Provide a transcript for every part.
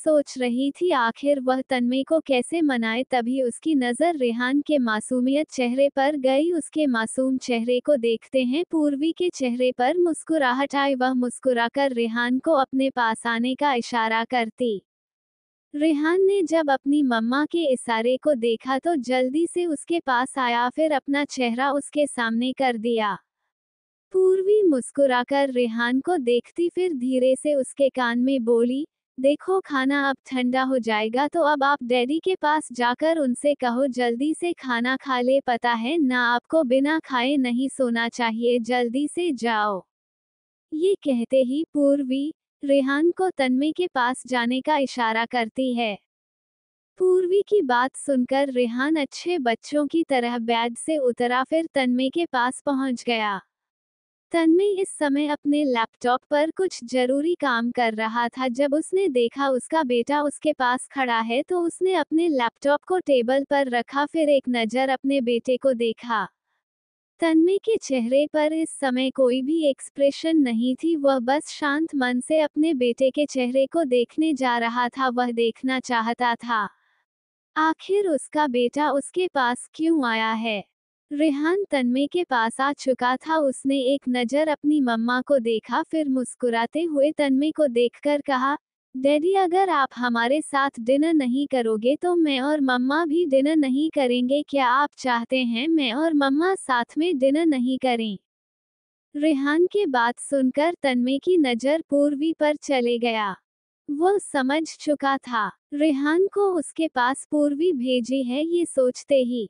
सोच रही थी आखिर वह तन्मय को कैसे मनाए, तभी उसकी नज़र रेहान के मासूमियत चेहरे पर गई। उसके मासूम चेहरे को देखते हैं पूर्वी के चेहरे पर मुस्कुराहट आई। वह मुस्कुराकर रेहान को अपने पास आने का इशारा करती। रेहान ने जब अपनी मम्मा के इशारे को देखा तो जल्दी से उसके पास आया, फिर अपना चेहरा उसके सामने कर दिया। पूर्वी मुस्कुराकर रेहान को देखती फिर धीरे से उसके कान में बोली, देखो खाना अब ठंडा हो जाएगा तो अब आप डैडी के पास जाकर उनसे कहो जल्दी से खाना खा ले, पता है ना आपको बिना खाए नहीं सोना चाहिए, जल्दी से जाओ। ये कहते ही पूर्वी रेहान को तन्मय के पास जाने का इशारा करती है। पूर्वी की बात सुनकर रेहान अच्छे बच्चों की तरह बेड से उतरा, फिर तन्मय के पास पहुंच गया। तन्मय इस समय अपने लैपटॉप पर कुछ जरूरी काम कर रहा था। जब उसने देखा उसका बेटा उसके पास खड़ा है तो उसने अपने लैपटॉप को टेबल पर रखा, फिर एक नज़र अपने बेटे को देखा। तन्मय के चेहरे पर इस समय कोई भी एक्सप्रेशन नहीं थी, वह बस शांत मन से अपने बेटे के चेहरे को देखने जा रहा था। वह देखना चाहता था आखिर उसका बेटा उसके पास क्यों आया है। रेहान तन्मय के पास आ चुका था। उसने एक नज़र अपनी मम्मा को देखा, फिर मुस्कुराते हुए तन्मय को देखकर कहा, डैडी अगर आप हमारे साथ डिनर नहीं करोगे तो मैं और मम्मा भी डिनर नहीं करेंगे। क्या आप चाहते हैं मैं और मम्मा साथ में डिनर नहीं करें? रेहान की बात सुनकर तन्मय की नज़र पूर्वी पर चले गया। वह समझ चुका था रेहान को उसके पास पूर्वी भेजी है। ये सोचते ही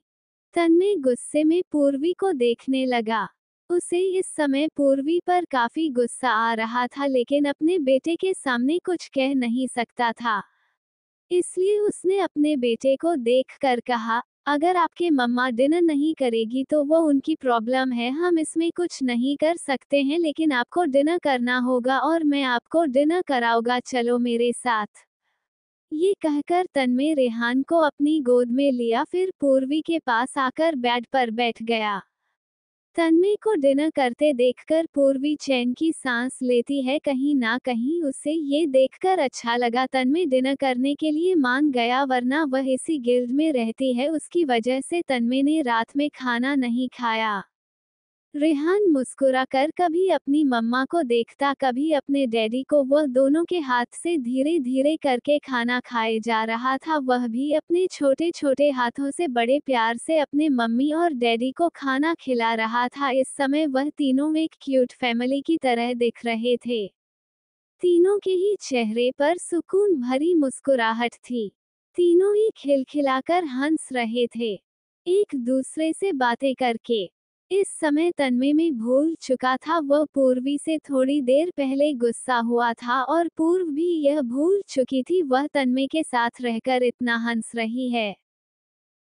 तन्मय गुस्से में पूर्वी को देखने लगा। उसे इस समय पूर्वी पर काफी गुस्सा आ रहा था, लेकिन अपने बेटे के सामने कुछ कह नहीं सकता था। इसलिए उसने अपने बेटे को देखकर कहा, अगर आपके मम्मा डिनर नहीं करेगी तो वो उनकी प्रॉब्लम है, हम इसमें कुछ नहीं कर सकते हैं, लेकिन आपको डिनर करना होगा और मैं आपको डिनर कराऊंगा, चलो मेरे साथ। ये कहकर तन्मय रेहान को अपनी गोद में लिया, फिर पूर्वी के पास आकर बेड पर बैठ गया। तन्मय को डिनर करते देखकर पूर्वी चैन की सांस लेती है। कहीं ना कहीं उसे ये देखकर अच्छा लगा तन्मय डिनर करने के लिए मान गया, वरना वह इसी गिल्ड में रहती है, उसकी वजह से तन्मय ने रात में खाना नहीं खाया। रेहान मुस्कुराकर कभी अपनी मम्मा को देखता, कभी अपने डैडी को। वह दोनों के हाथ से धीरे धीरे करके खाना खाए जा रहा था। वह भी अपने छोटे छोटे हाथों से बड़े प्यार से अपने मम्मी और डैडी को खाना खिला रहा था। इस समय वह तीनों एक क्यूट फैमिली की तरह दिख रहे थे। तीनों के ही चेहरे पर सुकून भरी मुस्कुराहट थी। तीनों ही खिलखिलाकर हंस रहे थे, एक दूसरे से बातें करके। इस समय तन्मय में भूल चुका था वह पूर्वी से थोड़ी देर पहले गुस्सा हुआ था, और पूर्व भी यह भूल चुकी थी वह तन्मय के साथ रहकर इतना हंस रही है।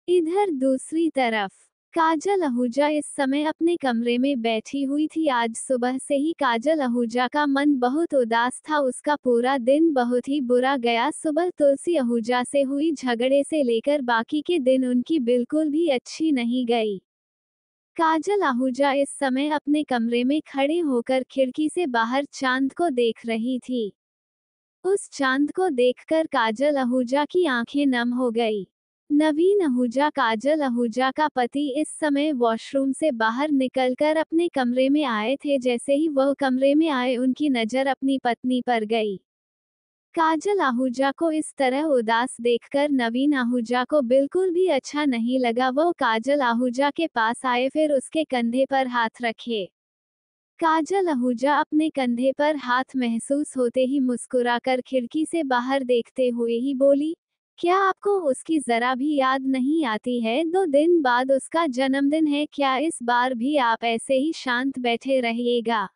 इधर दूसरी तरफ काजल आहूजा इस समय अपने कमरे में बैठी हुई थी। आज सुबह से ही काजल आहूजा का मन बहुत उदास था, उसका पूरा दिन बहुत ही बुरा गया। सुबह तुलसी आहूजा से हुई झगड़े से लेकर बाकी के दिन उनकी बिल्कुल भी अच्छी नहीं गई। काजल आहूजा इस समय अपने कमरे में खड़े होकर खिड़की से बाहर चांद को देख रही थी। उस चांद को देखकर काजल आहूजा की आंखें नम हो गई। नवीन आहूजा काजल आहूजा का पति इस समय वॉशरूम से बाहर निकलकर अपने कमरे में आए थे। जैसे ही वह कमरे में आए उनकी नज़र अपनी पत्नी पर गई। काजल आहूजा को इस तरह उदास देखकर नवीन आहूजा को बिल्कुल भी अच्छा नहीं लगा। वो काजल आहूजा के पास आए, फिर उसके कंधे पर हाथ रखे। काजल आहूजा अपने कंधे पर हाथ महसूस होते ही मुस्कुराकर खिड़की से बाहर देखते हुए ही बोली, क्या आपको उसकी जरा भी याद नहीं आती है? 2 दिन बाद उसका जन्मदिन है, क्या इस बार भी आप ऐसे ही शांत बैठे रहिएगा?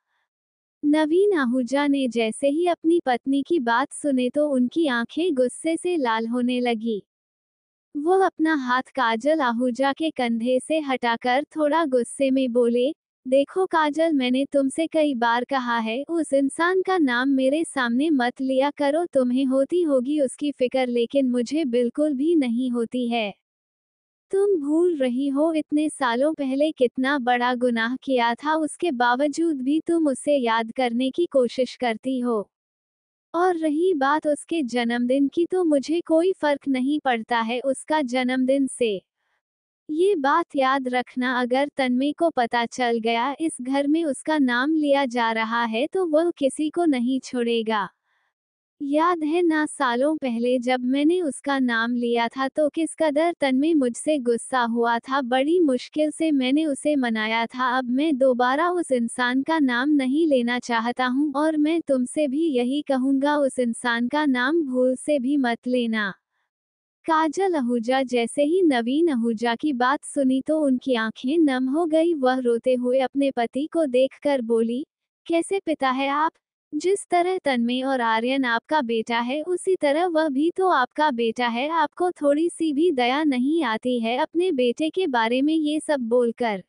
नवीन आहूजा ने जैसे ही अपनी पत्नी की बात सुने तो उनकी आंखें गुस्से से लाल होने लगी। वो अपना हाथ काजल आहूजा के कंधे से हटाकर थोड़ा गुस्से में बोले, देखो काजल, मैंने तुमसे कई बार कहा है उस इंसान का नाम मेरे सामने मत लिया करो। तुम्हें होती होगी उसकी फिक्र, लेकिन मुझे बिल्कुल भी नहीं होती है। तुम भूल रही हो इतने सालों पहले कितना बड़ा गुनाह किया था, उसके बावजूद भी तुम उसे याद करने की कोशिश करती हो। और रही बात उसके जन्मदिन की, तो मुझे कोई फर्क नहीं पड़ता है उसका जन्मदिन से। ये बात याद रखना, अगर तन्मय को पता चल गया इस घर में उसका नाम लिया जा रहा है तो वह किसी को नहीं छोड़ेगा। याद है ना, सालों पहले जब मैंने उसका नाम लिया था तो किस कदर तन्मय मुझसे गुस्सा हुआ था। बड़ी मुश्किल से मैंने उसे मनाया था। अब मैं दोबारा उस इंसान का नाम नहीं लेना चाहता हूँ और मैं तुमसे भी यही कहूँगा, उस इंसान का नाम भूल से भी मत लेना। काजल आहूजा जैसे ही नवीन आहूजा की बात सुनी तो उनकी आंखें नम हो गई। वह रोते हुए अपने पति को देखकर बोली, कैसे पिता है आप? जिस तरह तन्मय और आर्यन आपका बेटा है उसी तरह वह भी तो आपका बेटा है। आपको थोड़ी सी भी दया नहीं आती है अपने बेटे के बारे में ये सब बोलकर।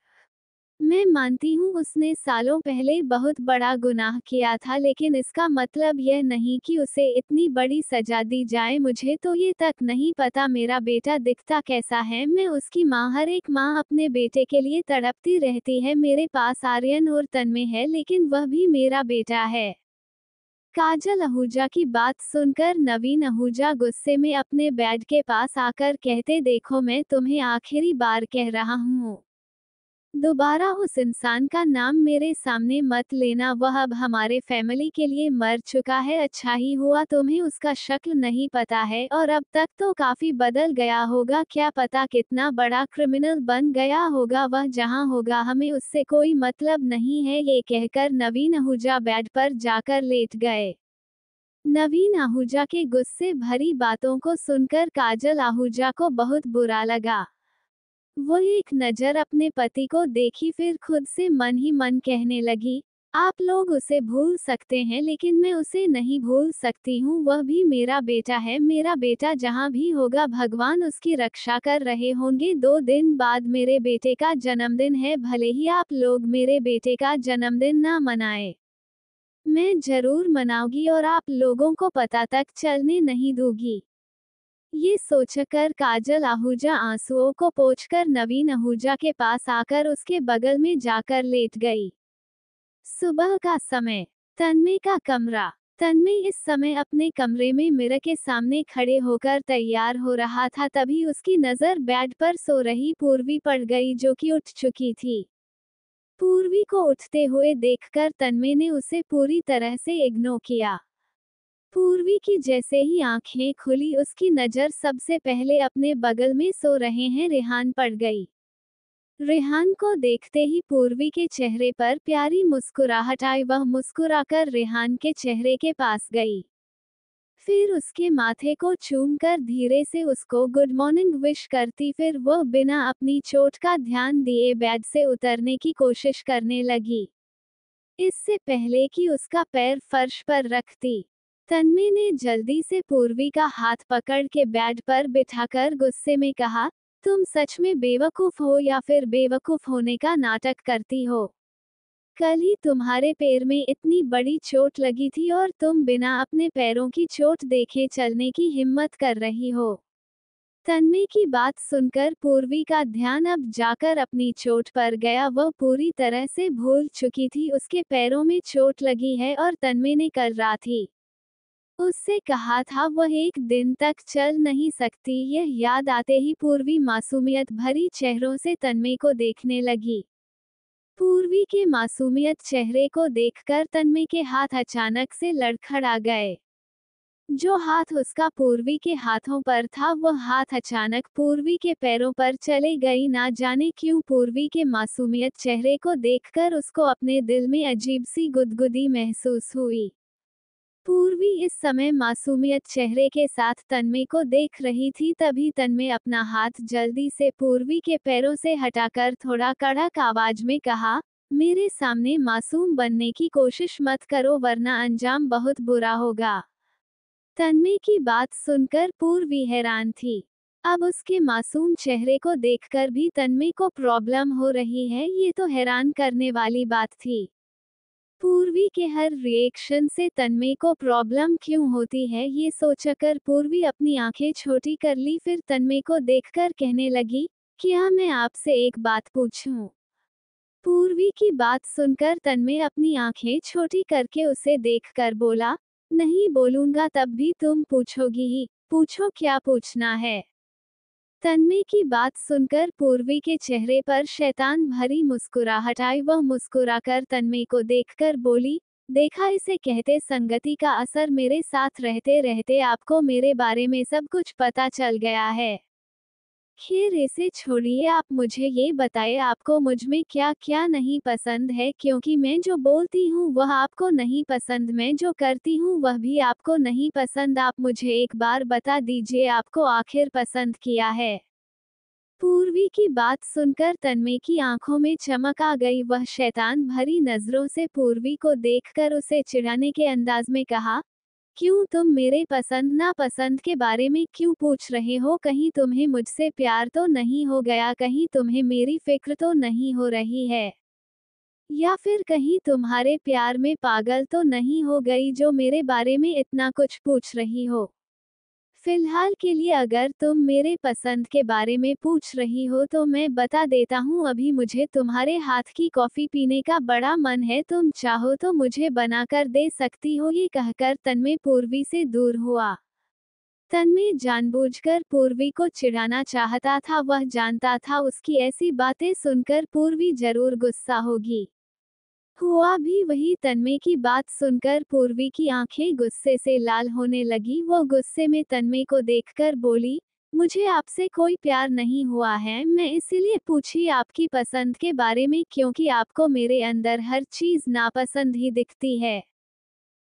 मैं मानती हूँ उसने सालों पहले बहुत बड़ा गुनाह किया था, लेकिन इसका मतलब यह नहीं कि उसे इतनी बड़ी सजा दी जाए। मुझे तो ये तक नहीं पता मेरा बेटा दिखता कैसा है। मैं उसकी माँ, हर एक माँ अपने बेटे के लिए तड़पती रहती है। मेरे पास आर्यन और तन्मय है, लेकिन वह भी मेरा बेटा है। काजल आहूजा की बात सुनकर नवीन आहूजा गुस्से में अपने बेड के पास आकर कहते, देखो मैं तुम्हें आखिरी बार कह रहा हूँ, दोबारा उस इंसान का नाम मेरे सामने मत लेना। वह अब हमारे फैमिली के लिए मर चुका है। अच्छा ही हुआ तुम्हें उसका शक्ल नहीं पता है, और अब तक तो काफी बदल गया होगा। क्या पता कितना बड़ा क्रिमिनल बन गया होगा। वह जहां होगा हमें उससे कोई मतलब नहीं है। ये कहकर नवीन आहूजा बेड पर जाकर लेट गए। नवीन आहूजा के गुस्से भरी बातों को सुनकर काजल आहूजा को बहुत बुरा लगा। वो एक नजर अपने पति को देखी, फिर खुद से मन ही मन कहने लगी, आप लोग उसे भूल सकते हैं लेकिन मैं उसे नहीं भूल सकती हूँ। वह भी मेरा बेटा है। मेरा बेटा जहाँ भी होगा भगवान उसकी रक्षा कर रहे होंगे। 2 दिन बाद मेरे बेटे का जन्मदिन है, भले ही आप लोग मेरे बेटे का जन्मदिन ना मनाए, मैं जरूर मनाऊंगी और आप लोगों को पता तक चलने नहीं दूंगी। ये सोचकर काजल आहूजा आंसुओं को पोंछकर नवीन आहूजा के पास आकर उसके बगल में जाकर लेट गई। सुबह का समय। तन्मय का कमरा। तन्मय इस समय अपने कमरे में मिरर के सामने खड़े होकर तैयार हो रहा था। तभी उसकी नजर बेड पर सो रही पूर्वी पड़ गई, जो कि उठ चुकी थी। पूर्वी को उठते हुए देखकर तन्मय ने उसे पूरी तरह से इग्नोर किया। पूर्वी की जैसे ही आंखें खुली उसकी नजर सबसे पहले अपने बगल में सो रहे हैं रेहान पड़ गई। रेहान को देखते ही पूर्वी के चेहरे पर प्यारी मुस्कुराहट आई। वह मुस्कुराकर रेहान के चेहरे के पास गई, फिर उसके माथे को चूमकर धीरे से उसको गुड मॉर्निंग विश करती। फिर वह बिना अपनी चोट का ध्यान दिए बेड से उतरने की कोशिश करने लगी, इससे पहले कि उसका पैर फर्श पर रखती। तन्मय ने जल्दी से पूर्वी का हाथ पकड़ के बेड पर बिठाकर गुस्से में कहा, तुम सच में बेवकूफ हो या फिर बेवकूफ होने का नाटक करती हो? कल ही तुम्हारे पैर में इतनी बड़ी चोट लगी थी और तुम बिना अपने पैरों की चोट देखे चलने की हिम्मत कर रही हो। तन्मय की बात सुनकर पूर्वी का ध्यान अब जाकर अपनी चोट पर गया। वह पूरी तरह से भूल चुकी थी उसके पैरों में चोट लगी है और तन्मय ने कल रात ही उससे कहा था वह एक दिन तक चल नहीं सकती। यह याद आते ही पूर्वी मासूमियत भरी चेहरों से तन्मय को देखने लगी। पूर्वी के मासूमियत चेहरे को देखकर तन्मय के हाथ अचानक से लड़खड़ा गए। जो हाथ उसका पूर्वी के हाथों पर था वह हाथ अचानक पूर्वी के पैरों पर चले गई। ना जाने क्यों पूर्वी के मासूमियत चेहरे को देखकर उसको अपने दिल में अजीब सी गुदगुदी महसूस हुई। पूर्वी इस समय मासूमियत चेहरे के साथ तन्मय को देख रही थी। तभी तन्मय अपना हाथ जल्दी से पूर्वी के पैरों से हटाकर थोड़ा कड़क आवाज में कहा, मेरे सामने मासूम बनने की कोशिश मत करो वरना अंजाम बहुत बुरा होगा। तन्मय की बात सुनकर पूर्वी हैरान थी। अब उसके मासूम चेहरे को देखकर भी तन्मय को प्रॉब्लम हो रही है, ये तो हैरान करने वाली बात थी। पूर्वी के हर रिएक्शन से तन्मय को प्रॉब्लम क्यों होती है, ये सोचकर पूर्वी अपनी आंखें छोटी कर ली। फिर तन्मय को देखकर कहने लगी, क्या मैं आपसे एक बात पूछूं? पूर्वी की बात सुनकर तन्मय अपनी आंखें छोटी करके उसे देखकर बोला, नहीं बोलूंगा तब भी तुम पूछोगी ही। पूछो क्या पूछना है। तन्मय की बात सुनकर पूर्वी के चेहरे पर शैतान भरी मुस्कुराहट आई। वह मुस्कुराकर तन्मय को देखकर बोली, देखा, इसे कहते संगति का असर। मेरे साथ रहते रहते आपको मेरे बारे में सब कुछ पता चल गया है। खैर इसे छोड़िए, आप मुझे ये बताइए आपको मुझ में क्या क्या नहीं पसंद है, क्योंकि मैं जो बोलती हूँ वह आपको नहीं पसंद, मैं जो करती हूँ वह भी आपको नहीं पसंद। आप मुझे एक बार बता दीजिए आपको आखिर पसंद किया है। पूर्वी की बात सुनकर तन्मय की आंखों में चमक आ गई। वह शैतान भरी नजरों से पूर्वी को देखकर उसे चिढ़ाने के अंदाज में कहा, क्यों तुम मेरे पसंद नापसंद के बारे में क्यों पूछ रहे हो? कहीं तुम्हें मुझसे प्यार तो नहीं हो गया? कहीं तुम्हें मेरी फिक्र तो नहीं हो रही है? या फिर कहीं तुम्हारे प्यार में पागल तो नहीं हो गई जो मेरे बारे में इतना कुछ पूछ रही हो? फिलहाल के लिए अगर तुम मेरे पसंद के बारे में पूछ रही हो तो मैं बता देता हूँ, अभी मुझे तुम्हारे हाथ की कॉफी पीने का बड़ा मन है, तुम चाहो तो मुझे बनाकर दे सकती हो। ये कहकर तन्मय पूर्वी से दूर हुआ। तन्मय जानबूझकर पूर्वी को चिढ़ाना चाहता था। वह जानता था उसकी ऐसी बातें सुनकर पूर्वी जरूर गुस्सा होगी। हुआ भी वही। तन्मय की बात सुनकर पूर्वी की आंखें गुस्से से लाल होने लगी। वो गुस्से में तन्मय को देखकर बोली, मुझे आपसे कोई प्यार नहीं हुआ है, मैं इसीलिए पूछी आपकी पसंद के बारे में, क्योंकि आपको मेरे अंदर हर चीज नापसंद ही दिखती है।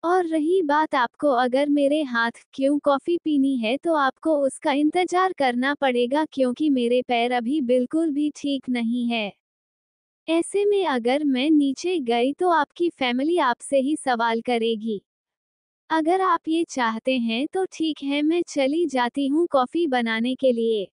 और रही बात आपको अगर मेरे हाथ क्यों कॉफी पीनी है तो आपको उसका इंतजार करना पड़ेगा, क्योंकि मेरे पैर अभी बिल्कुल भी ठीक नहीं है। ऐसे में अगर मैं नीचे गई तो आपकी फैमिली आपसे ही सवाल करेगी। अगर आप ये चाहते हैं तो ठीक है, मैं चली जाती हूँ कॉफी बनाने के लिए।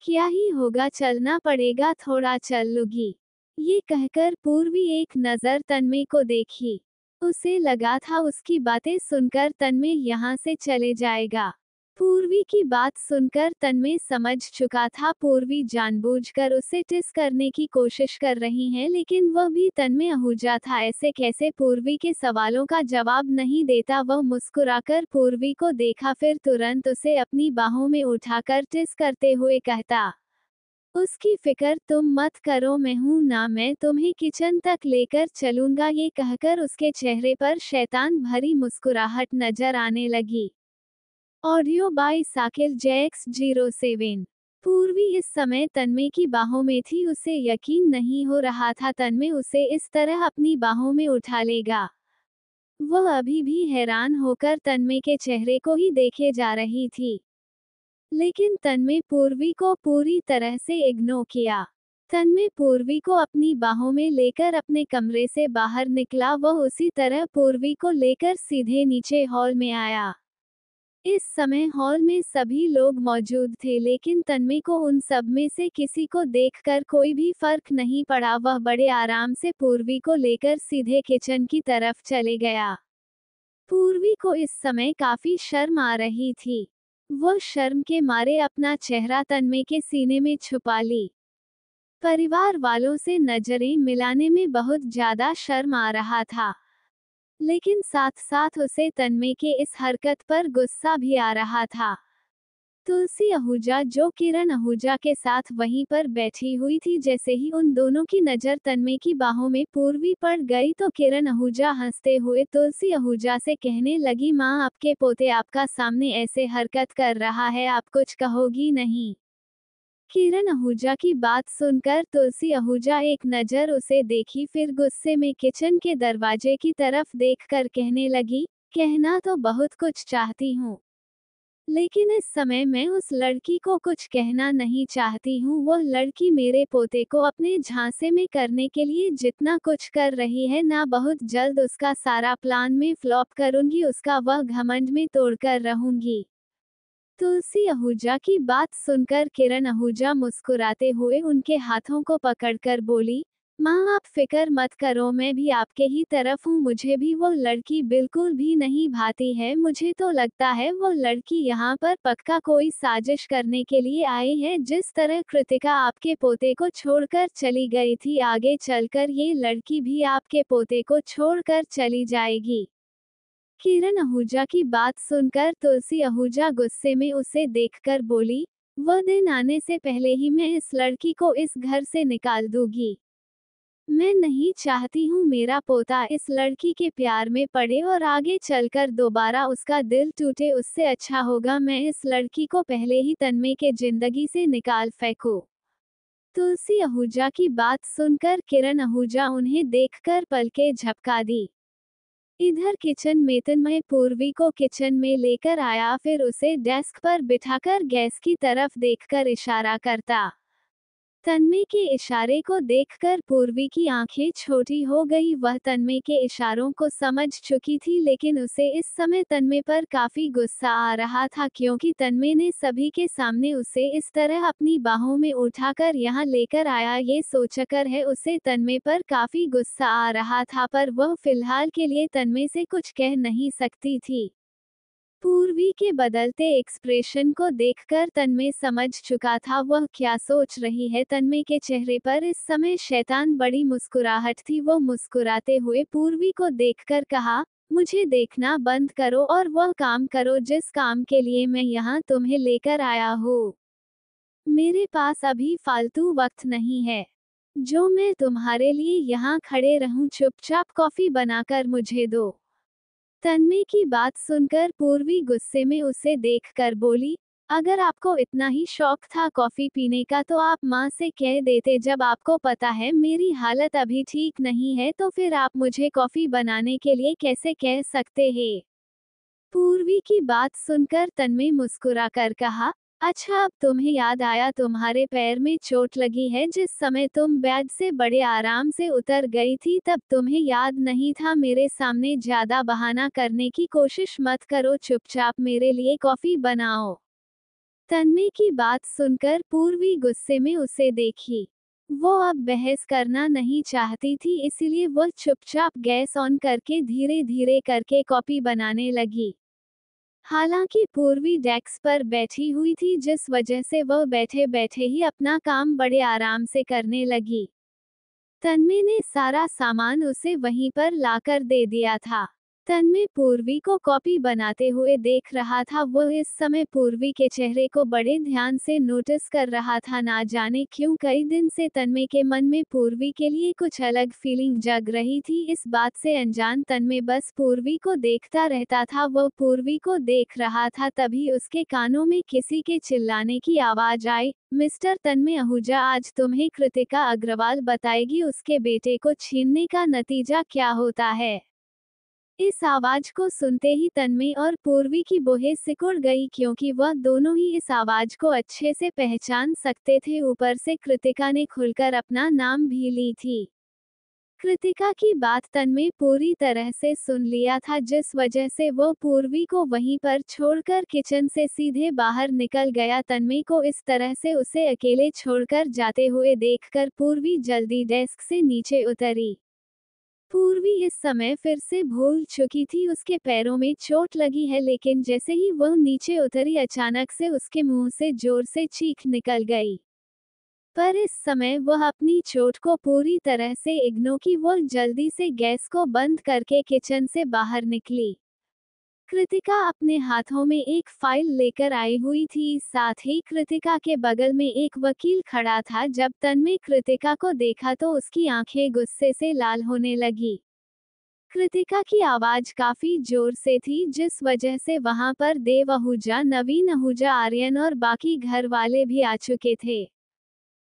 क्या ही होगा, चलना पड़ेगा, थोड़ा चल लूंगी। ये कहकर पूर्वी एक नजर तन्मय को देखी। उसे लगा था उसकी बातें सुनकर तन्मय यहाँ से चले जाएगा। पूर्वी की बात सुनकर तन्मय समझ चुका था पूर्वी जानबूझकर उसे टिस करने की कोशिश कर रही हैं, लेकिन वह भी तन्मय अहूजा था। ऐसे कैसे पूर्वी के सवालों का जवाब नहीं देता। वह मुस्कुराकर पूर्वी को देखा, फिर तुरंत उसे अपनी बाहों में उठाकर टिस करते हुए कहता, उसकी फिक्र तुम मत करो, मैं हूं ना, मैं तुम्हें किचन तक लेकर चलूंगा। ये कहकर उसके चेहरे पर शैतान भरी मुस्कुराहट नजर आने लगी। Audio by Sakil Jax 07। Purvi इस समय तन्मय की बाहों में थी। उसे यकीन नहीं हो रहा था तन्मय उसे इस तरह अपनी बाहों में उठा लेगा। वह अभी भी हैरान होकर तन्मय के चेहरे को ही देखे जा रही थी। लेकिन तन्मय पूर्वी को पूरी तरह से इग्नोर किया। तन्मय पूर्वी को अपनी बाहों में लेकर अपने कमरे से बाहर निकला। वह उसी तरह पूर्वी को लेकर सीधे नीचे हॉल में आया। इस समय हॉल में सभी लोग मौजूद थे, लेकिन तन्मय को उन सब में से किसी को देखकर कोई भी फर्क नहीं पड़ा। वह बड़े आराम से पूर्वी को लेकर सीधे किचन की तरफ चले गया। पूर्वी को इस समय काफी शर्म आ रही थी। वह शर्म के मारे अपना चेहरा तन्मय के सीने में छुपा ली। परिवार वालों से नजरें मिलाने में बहुत ज्यादा शर्म आ रहा था, लेकिन साथ साथ उसे तन्मय के इस हरकत पर गुस्सा भी आ रहा था। तुलसी आहूजा जो किरण आहूजा के साथ वहीं पर बैठी हुई थी, जैसे ही उन दोनों की नजर तन्मय की बाहों में पूर्वी पड़ गई तो किरण आहूजा हंसते हुए तुलसी आहूजा से कहने लगी, माँ, आपके पोते आपका सामने ऐसे हरकत कर रहा है, आप कुछ कहोगी नहीं? किरण आहूजा की बात सुनकर तुलसी आहूजा एक नजर उसे देखी, फिर गुस्से में किचन के दरवाजे की तरफ देखकर कहने लगी, कहना तो बहुत कुछ चाहती हूँ, लेकिन इस समय मैं उस लड़की को कुछ कहना नहीं चाहती हूँ। वह लड़की मेरे पोते को अपने झांसे में करने के लिए जितना कुछ कर रही है ना, बहुत जल्द उसका सारा प्लान में फ्लॉप करूंगी, उसका वह घमंड में तोड़कर रहूंगी। तुलसी आहूजा की बात सुनकर किरण आहूजा मुस्कुराते हुए उनके हाथों को पकड़कर बोली, माँ, आप फिक्र मत करो, मैं भी आपके ही तरफ हूँ। मुझे भी वो लड़की बिल्कुल भी नहीं भाती है। मुझे तो लगता है वो लड़की यहाँ पर पक्का कोई साजिश करने के लिए आई है। जिस तरह कृतिका आपके पोते को छोड़कर चली गई थी, आगे चलकर ये लड़की भी आपके पोते को छोड़कर चली जाएगी। किरण आहूजा की बात सुनकर तुलसी आहूजा गुस्से में उसे देखकर बोली, वो दिन आने से पहले ही मैं इस लड़की को इस घर से निकाल दूंगी। मैं नहीं चाहती हूँ मेरा पोता इस लड़की के प्यार में पड़े और आगे चलकर दोबारा उसका दिल टूटे। उससे अच्छा होगा मैं इस लड़की को पहले ही तन्मय के जिंदगी से निकाल फेंकूं। तुलसी आहूजा की बात सुनकर किरण आहूजा उन्हें देखकर पलकें झपका दी। इधर किचन में तन्मय पूर्वी को किचन में लेकर आया, फिर उसे डेस्क पर बिठाकर गैस की तरफ देखकर इशारा करता। तन्मय के इशारे को देखकर पूर्वी की आंखें छोटी हो गई। वह तन्मय के इशारों को समझ चुकी थी, लेकिन उसे इस समय तन्मय पर काफी गुस्सा आ रहा था, क्योंकि तन्मय ने सभी के सामने उसे इस तरह अपनी बाहों में उठाकर यहाँ लेकर आया। ये सोचकर है उसे तन्मय पर काफी गुस्सा आ रहा था, पर वह फिलहाल के लिए तन्मय से कुछ कह नहीं सकती थी। पूर्वी के बदलते एक्सप्रेशन को देखकर तन्मय समझ चुका था वह क्या सोच रही है। तन्मय के चेहरे पर इस समय शैतान बड़ी मुस्कुराहट थी। वो मुस्कुराते हुए पूर्वी को देखकर कहा, मुझे देखना बंद करो और वह काम करो जिस काम के लिए मैं यहाँ तुम्हें लेकर आया हूँ। मेरे पास अभी फालतू वक्त नहीं है जो मैं तुम्हारे लिए यहाँ खड़े रहूं। चुपचाप कॉफी बनाकर मुझे दो। तन्मय की बात सुनकर पूर्वी गुस्से में उसे देखकर बोली, अगर आपको इतना ही शौक था कॉफी पीने का तो आप माँ से कह देते। जब आपको पता है मेरी हालत अभी ठीक नहीं है तो फिर आप मुझे कॉफी बनाने के लिए कैसे कह सकते हैं। पूर्वी की बात सुनकर तन्मय मुस्कुराकर कहा, अच्छा अब तुम्हें याद आया तुम्हारे पैर में चोट लगी है। जिस समय तुम बेड से बड़े आराम से उतर गई थी तब तुम्हें याद नहीं था। मेरे सामने ज्यादा बहाना करने की कोशिश मत करो, चुपचाप मेरे लिए कॉफी बनाओ। तन्मय की बात सुनकर पूर्वी गुस्से में उसे देखी। वो अब बहस करना नहीं चाहती थी, इसलिए वो चुपचाप गैस ऑन करके धीरे धीरे करके कॉफी बनाने लगी। हालांकि पूर्वी डेस्क पर बैठी हुई थी, जिस वजह से वह बैठे बैठे ही अपना काम बड़े आराम से करने लगी। तन्मय ने सारा सामान उसे वहीं पर लाकर दे दिया था। तन्मय पूर्वी को कॉफी बनाते हुए देख रहा था। वह इस समय पूर्वी के चेहरे को बड़े ध्यान से नोटिस कर रहा था। ना जाने क्यों कई दिन से तन्मय के मन में पूर्वी के लिए कुछ अलग फीलिंग जग रही थी। इस बात से अनजान तन्मय बस पूर्वी को देखता रहता था। वह पूर्वी को देख रहा था, तभी उसके कानों में किसी के चिल्लाने की आवाज आई, मिस्टर तन्मय आहूजा, आज तुम्हें कृतिका अग्रवाल बताएगी उसके बेटे को छीनने का नतीजा क्या होता है। इस आवाज को सुनते ही तन्मय और पूर्वी की बोहें सिकुड़ गई, क्योंकि वह दोनों ही इस आवाज को अच्छे से पहचान सकते थे। ऊपर से कृतिका ने खुलकर अपना नाम भी ली थी। कृतिका की बात तन्मय पूरी तरह से सुन लिया था, जिस वजह से वो पूर्वी को वहीं पर छोड़कर किचन से सीधे बाहर निकल गया। तन्मय को इस तरह से उसे अकेले छोड़कर जाते हुए देखकर पूर्वी जल्दी डेस्क से नीचे उतरी। पूर्वी इस समय फिर से भूल चुकी थी उसके पैरों में चोट लगी है, लेकिन जैसे ही वह नीचे उतरी अचानक से उसके मुंह से जोर से चीख निकल गई। पर इस समय वह अपनी चोट को पूरी तरह से इग्नोर की। वह जल्दी से गैस को बंद करके किचन से बाहर निकली। कृतिका अपने हाथों में एक फाइल लेकर आई हुई थी। साथ ही कृतिका के बगल में एक वकील खड़ा था। जब तन्मय कृतिका को देखा तो उसकी आंखें गुस्से से लाल होने लगी। कृतिका की आवाज काफी जोर से थी, जिस वजह से वहां पर देव आहूजा, नवीन आहूजा, आर्यन और बाकी घर वाले भी आ चुके थे।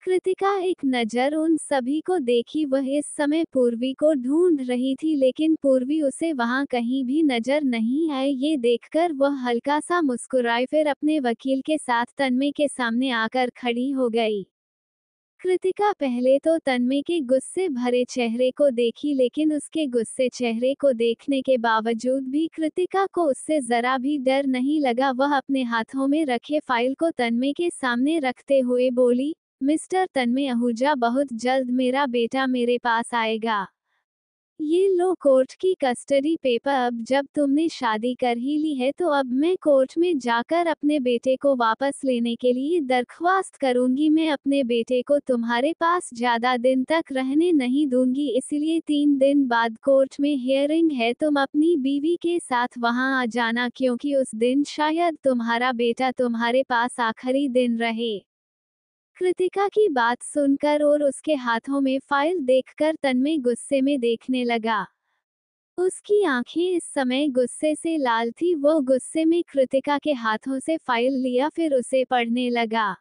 कृतिका एक नज़र उन सभी को देखी। वह इस समय पूर्वी को ढूंढ रही थी, लेकिन पूर्वी उसे वहां कहीं भी नजर नहीं आई। ये देखकर वह हल्का सा मुस्कुराई, फिर अपने वकील के साथ तन्मय के सामने आकर खड़ी हो गई। कृतिका पहले तो तन्मय के गुस्से भरे चेहरे को देखी, लेकिन उसके गुस्से चेहरे को देखने के बावजूद भी कृतिका को उससे जरा भी डर नहीं लगा। वह अपने हाथों में रखे फाइल को तन्मय के सामने रखते हुए बोली, मिस्टर तन्मय आहूजा, बहुत जल्द मेरा बेटा मेरे पास आएगा। ये लो कोर्ट की कस्टडी पेपर। अब जब तुमने शादी कर ही ली है तो अब मैं कोर्ट में जाकर अपने बेटे को वापस लेने के लिए दरख्वास्त करूंगी। मैं अपने बेटे को तुम्हारे पास ज्यादा दिन तक रहने नहीं दूंगी, इसलिए 3 दिन बाद कोर्ट में हियरिंग है। तुम अपनी बीवी के साथ वहां आ जाना, क्योंकि उस दिन शायद तुम्हारा बेटा तुम्हारे पास आखिरी दिन रहे। कृतिका की बात सुनकर और उसके हाथों में फाइल देखकर तन्मय गुस्से में देखने लगा। उसकी आंखें इस समय गुस्से से लाल थी। वो गुस्से में कृतिका के हाथों से फाइल लिया, फिर उसे पढ़ने लगा।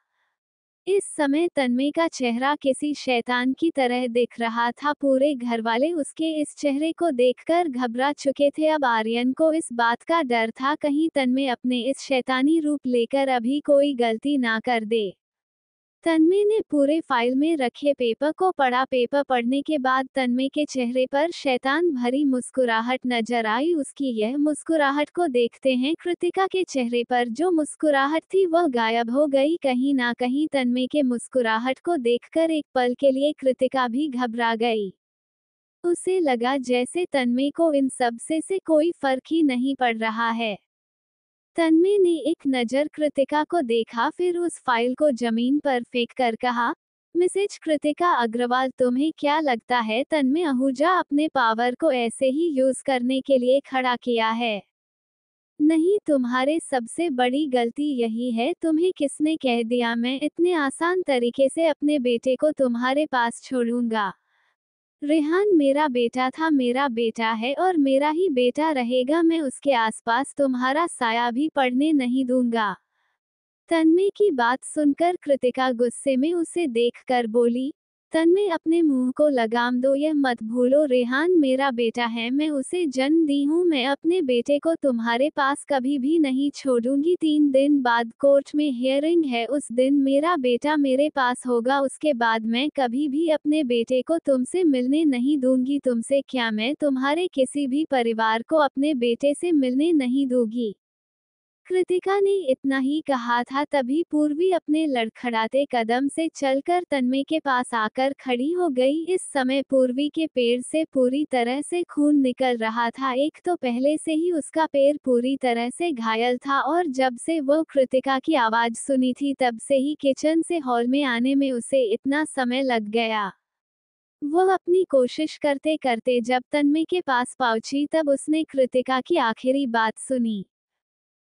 इस समय तन्मय का चेहरा किसी शैतान की तरह दिख रहा था। पूरे घरवाले उसके इस चेहरे को देखकर घबरा चुके थे। अब आर्यन को इस बात का डर था, कहीं तन्मय अपने इस शैतानी रूप लेकर अभी कोई गलती ना कर दे। तन्मय ने पूरे फाइल में रखे पेपर को पढ़ा। पेपर पढ़ने के बाद तन्मय के चेहरे पर शैतान भरी मुस्कुराहट नजर आई। उसकी यह मुस्कुराहट को देखते हैं कृतिका के चेहरे पर जो मुस्कुराहट थी वह गायब हो गई। कहीं ना कहीं तन्मय के मुस्कुराहट को देखकर एक पल के लिए कृतिका भी घबरा गई। उसे लगा जैसे तन्मय को इन सब से कोई फर्क ही नहीं पड़ रहा है। तन्मय ने एक नज़र कृतिका को देखा, फिर उस फाइल को जमीन पर फेंक कर कहा, मिसेज कृतिका अग्रवाल, तुम्हें क्या लगता है तन्मय आहूजा अपने पावर को ऐसे ही यूज करने के लिए खड़ा किया है? नहीं, तुम्हारे सबसे बड़ी गलती यही है। तुम्हें किसने कह दिया मैं इतने आसान तरीके से अपने बेटे को तुम्हारे पास छोड़ूंगा? रेहान मेरा बेटा था, मेरा बेटा है और मेरा ही बेटा रहेगा। मैं उसके आसपास तुम्हारा साया भी पड़ने नहीं दूंगा। तन्मय की बात सुनकर कृतिका गुस्से में उसे देखकर बोली, तन्मय अपने मुंह को लगाम दो, यह मत भूलो रेहान मेरा बेटा है, मैं उसे जन्म दी हूँ। मैं अपने बेटे को तुम्हारे पास कभी भी नहीं छोड़ूंगी। 3 दिन बाद कोर्ट में हियरिंग है, उस दिन मेरा बेटा मेरे पास होगा। उसके बाद मैं कभी भी अपने बेटे को तुमसे मिलने नहीं दूंगी। तुमसे क्या, मैं तुम्हारे किसी भी परिवार को अपने बेटे से मिलने नहीं दूंगी। कृतिका ने इतना ही कहा था, तभी पूर्वी अपने लड़खड़ाते कदम से चलकर तन्मय के पास आकर खड़ी हो गई। इस समय पूर्वी के पैर से पूरी तरह से खून निकल रहा था। एक तो पहले से ही उसका पैर पूरी तरह से घायल था और जब से वो कृतिका की आवाज सुनी थी तब से ही किचन से हॉल में आने में उसे इतना समय लग गया। वो अपनी कोशिश करते करते जब तन्मय के पास पहुंची तब उसने कृतिका की आखिरी बात सुनी।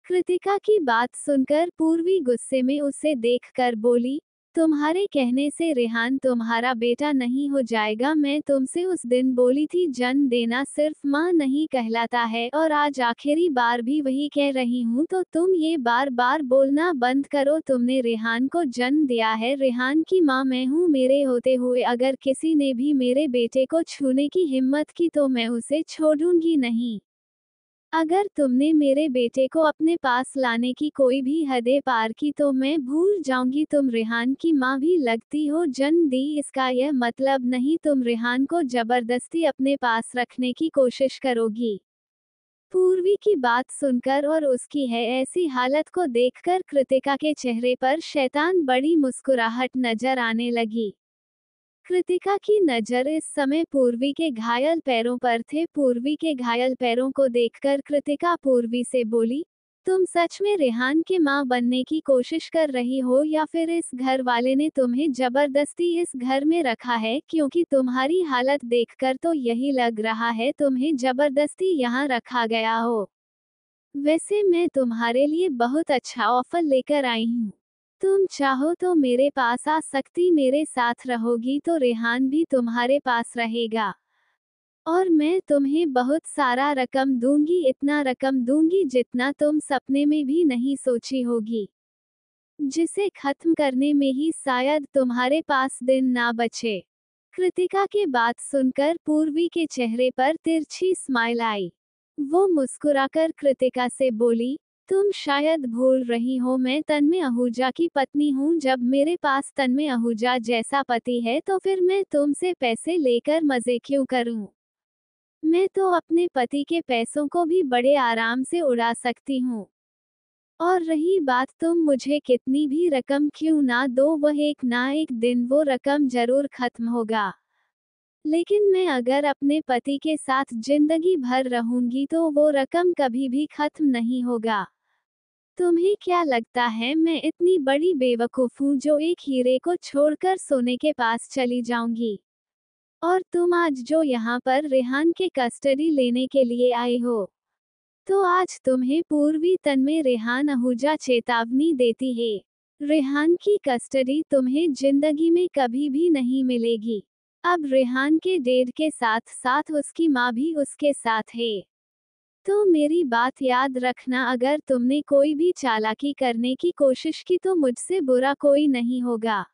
कृतिका की बात सुनकर पूर्वी गुस्से में उसे देखकर बोली, तुम्हारे कहने से रेहान तुम्हारा बेटा नहीं हो जाएगा। मैं तुमसे उस दिन बोली थी जन्म देना सिर्फ माँ नहीं कहलाता है, और आज आखिरी बार भी वही कह रही हूँ, तो तुम ये बार बार बोलना बंद करो। तुमने रेहान को जन्म दिया है, रेहान की माँ मैं हूँ। मेरे होते हुए अगर किसी ने भी मेरे बेटे को छूने की हिम्मत की तो मैं उसे छोड़ूंगी नहीं। अगर तुमने मेरे बेटे को अपने पास लाने की कोई भी हदें पार की तो मैं भूल जाऊंगी। तुम रेहान की माँ भी लगती हो, जन्म दी इसका यह मतलब नहीं तुम रेहान को जबरदस्ती अपने पास रखने की कोशिश करोगी। पूर्वी की बात सुनकर और उसकी है ऐसी हालत को देखकर कृतिका के चेहरे पर शैतान बड़ी मुस्कुराहट नजर आने लगी। कृतिका की नज़र इस समय पूर्वी के घायल पैरों पर थे। पूर्वी के घायल पैरों को देखकर कृतिका पूर्वी से बोली, तुम सच में रेहान के माँ बनने की कोशिश कर रही हो या फिर इस घर वाले ने तुम्हें जबरदस्ती इस घर में रखा है? क्योंकि तुम्हारी हालत देखकर तो यही लग रहा है तुम्हें जबरदस्ती यहाँ रखा गया हो। वैसे मैं तुम्हारे लिए बहुत अच्छा ऑफर लेकर आई हूँ। तुम चाहो तो मेरे पास आ सकती, मेरे साथ रहोगी तो रेहान भी तुम्हारे पास रहेगा। और मैं तुम्हें बहुत सारा रकम दूंगी, इतना रकम दूंगी जितना तुम सपने में भी नहीं सोची होगी, जिसे खत्म करने में ही शायद तुम्हारे पास दिन ना बचे। कृतिका के बात सुनकर पूर्वी के चेहरे पर तिरछी स्माइल आई। वो मुस्कुराकर कृतिका से बोली, तुम शायद भूल रही हो मैं तन्मय आहूजा की पत्नी हूँ। जब मेरे पास तन्मय आहूजा जैसा पति है तो फिर मैं तुमसे पैसे लेकर मजे क्यों करूँ? मैं तो अपने पति के पैसों को भी बड़े आराम से उड़ा सकती हूँ। और रही बात तुम मुझे कितनी भी रकम क्यों ना दो, वह एक ना एक दिन वो रकम जरूर खत्म होगा। लेकिन मैं अगर अपने पति के साथ जिंदगी भर रहूंगी तो वो रकम कभी भी खत्म नहीं होगा। तुम्हें क्या लगता है मैं इतनी बड़ी बेवकूफ हूँ जो एक हीरे को छोड़कर सोने के पास चली जाऊंगी? और तुम आज जो यहाँ पर रेहान के कस्टडी लेने के लिए आए हो, तो आज तुम्हें पूर्वी तन्मय रेहान आहूजा चेतावनी देती है। रेहान की कस्टडी तुम्हें जिंदगी में कभी भी नहीं मिलेगी। अब रेहान के डैड के साथ साथ उसकी माँ भी उसके साथ है। तो मेरी बात याद रखना, अगर तुमने कोई भी चालाकी करने की कोशिश की तो मुझसे बुरा कोई नहीं होगा।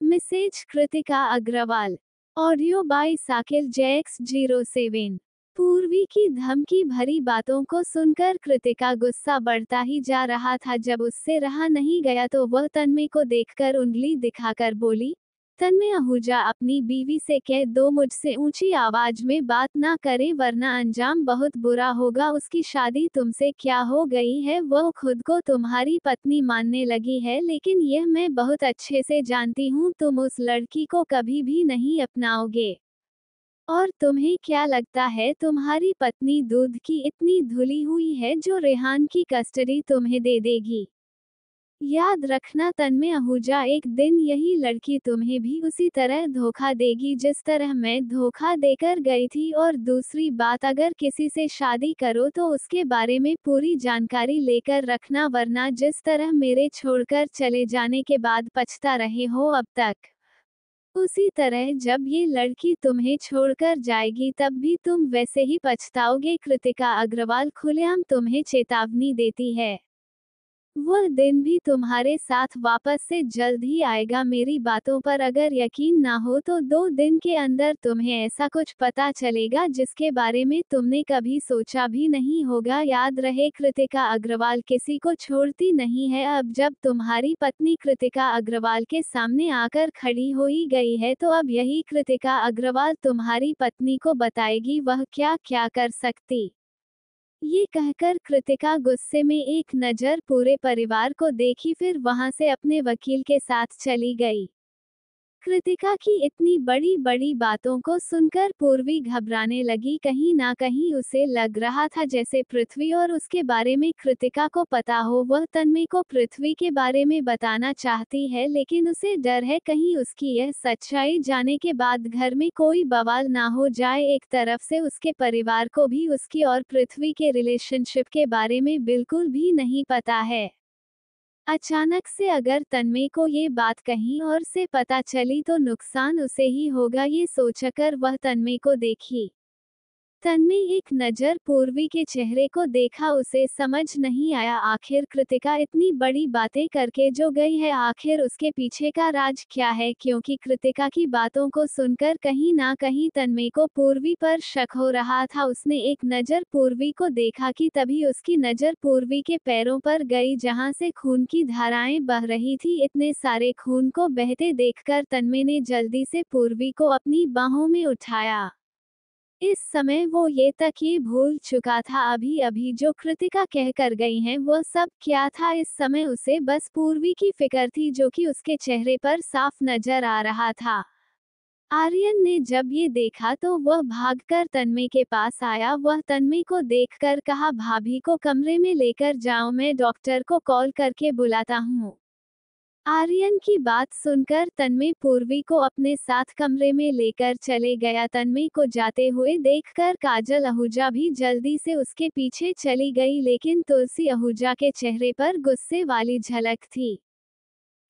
Message Kritika Agarwal. Audio by Sakir JX07। Purvi की धमकी भरी बातों को सुनकर कृतिका गुस्सा बढ़ता ही जा रहा था। जब उससे रहा नहीं गया तो वह तन्मय को देखकर उंगली दिखाकर बोली, तन्मय आहूजा अपनी बीवी से कह दो मुझसे ऊंची आवाज में बात ना करे वरना अंजाम बहुत बुरा होगा। उसकी शादी तुमसे क्या हो गई है? वह खुद को तुम्हारी पत्नी मानने लगी है, लेकिन यह मैं बहुत अच्छे से जानती हूँ तुम उस लड़की को कभी भी नहीं अपनाओगे। और तुम्हें क्या लगता है तुम्हारी पत्नी दूध की इतनी धुली हुई है जो रेहान की कस्टडी तुम्हें दे देगी? याद रखना तन्मय आहूजा, एक दिन यही लड़की तुम्हें भी उसी तरह धोखा देगी जिस तरह मैं धोखा देकर गई थी। और दूसरी बात, अगर किसी से शादी करो तो उसके बारे में पूरी जानकारी लेकर रखना, वरना जिस तरह मेरे छोड़कर चले जाने के बाद पछता रहे हो अब तक, उसी तरह जब ये लड़की तुम्हें छोड़कर जाएगी तब भी तुम वैसे ही पछताओगे। कृतिका अग्रवाल खुलेआम तुम्हें चेतावनी देती है। वह दिन भी तुम्हारे साथ वापस से जल्द ही आएगा। मेरी बातों पर अगर यकीन ना हो तो 2 दिन के अंदर तुम्हें ऐसा कुछ पता चलेगा जिसके बारे में तुमने कभी सोचा भी नहीं होगा। याद रहे, कृतिका अग्रवाल किसी को छोड़ती नहीं है। अब जब तुम्हारी पत्नी कृतिका अग्रवाल के सामने आकर खड़ी हो ही गई है तो अब यही कृतिका अग्रवाल तुम्हारी पत्नी को बताएगी वह क्या क्या कर सकती। ये कहकर कृतिका गुस्से में एक नज़र पूरे परिवार को देखी, फिर वहां से अपने वकील के साथ चली गई। कृतिका की इतनी बड़ी बड़ी बातों को सुनकर पूर्वी घबराने लगी। कहीं ना कहीं उसे लग रहा था जैसे पृथ्वी और उसके बारे में कृतिका को पता हो। वह तन्मय को पृथ्वी के बारे में बताना चाहती है, लेकिन उसे डर है कहीं उसकी यह सच्चाई जाने के बाद घर में कोई बवाल ना हो जाए। एक तरफ से उसके परिवार को भी उसकी और पृथ्वी के रिलेशनशिप के बारे में बिल्कुल भी नहीं पता है। अचानक से अगर तन्मय को ये बात कहीं और से पता चली तो नुकसान उसे ही होगा। ये सोचकर वह तन्मय को देखी। तन्मय एक नज़र पूर्वी के चेहरे को देखा, उसे समझ नहीं आया आखिर कृतिका इतनी बड़ी बातें करके जो गई है, आखिर उसके पीछे का राज क्या है। क्योंकि कृतिका की बातों को सुनकर कहीं ना कहीं तन्मय को पूर्वी पर शक हो रहा था। उसने एक नज़र पूर्वी को देखा कि तभी उसकी नज़र पूर्वी के पैरों पर गई जहां से खून की धाराएं बह रही थी। इतने सारे खून को बहते देखकर तन्मय ने जल्दी से पूर्वी को अपनी बाहों में उठाया। इस समय वो ये तक ही भूल चुका था अभी अभी जो कृतिका कहकर गई हैं वह सब क्या था। इस समय उसे बस पूर्वी की फिक्र थी जो कि उसके चेहरे पर साफ नजर आ रहा था। आर्यन ने जब ये देखा तो वह भागकर तन्मय के पास आया। वह तन्मय को देखकर कहा, भाभी को कमरे में लेकर जाओ, मैं डॉक्टर को कॉल करके बुलाता हूँ। आर्यन की बात सुनकर तन्मय पूर्वी को अपने साथ कमरे में लेकर चले गया। तन्मय को जाते हुए देखकर काजल आहूजा भी जल्दी से उसके पीछे चली गई, लेकिन तुलसी आहूजा के चेहरे पर गुस्से वाली झलक थी।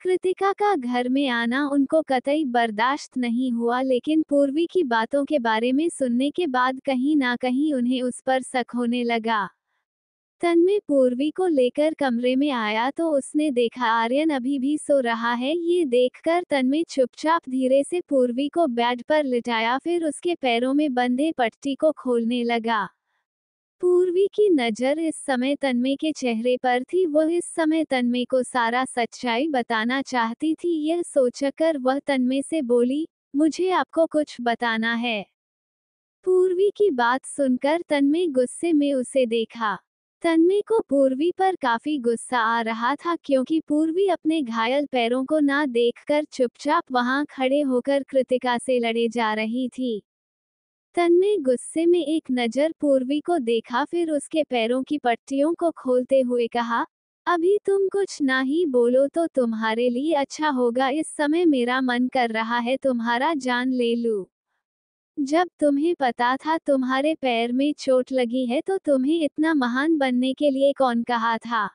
कृतिका का घर में आना उनको कतई बर्दाश्त नहीं हुआ, लेकिन पूर्वी की बातों के बारे में सुनने के बाद कहीं ना कहीं उन्हें उस पर शक होने लगा। तन्मय पूर्वी को लेकर कमरे में आया तो उसने देखा आर्यन अभी भी सो रहा है। ये देखकर तन्मय चुपचाप धीरे से पूर्वी को बेड पर लिटाया, फिर उसके पैरों में बंधे पट्टी को खोलने लगा। पूर्वी की नज़र इस समय तन्मय के चेहरे पर थी। वह इस समय तन्मय को सारा सच्चाई बताना चाहती थी। यह सोचकर वह तन्मय से बोली, मुझे आपको कुछ बताना है। पूर्वी की बात सुनकर तन्मय गुस्से में उसे देखा। तन्मय को पूर्वी पर काफी गुस्सा आ रहा था क्योंकि पूर्वी अपने घायल पैरों को ना देखकर चुपचाप वहां खड़े होकर कृतिका से लड़े जा रही थी। तन्मय गुस्से में एक नजर पूर्वी को देखा, फिर उसके पैरों की पट्टियों को खोलते हुए कहा, अभी तुम कुछ ना ही बोलो तो तुम्हारे लिए अच्छा होगा। इस समय मेरा मन कर रहा है तुम्हारा जान ले लूं। जब तुम्हें पता था तुम्हारे पैर में चोट लगी है तो तुम्हें इतना महान बनने के लिए कौन कहा था?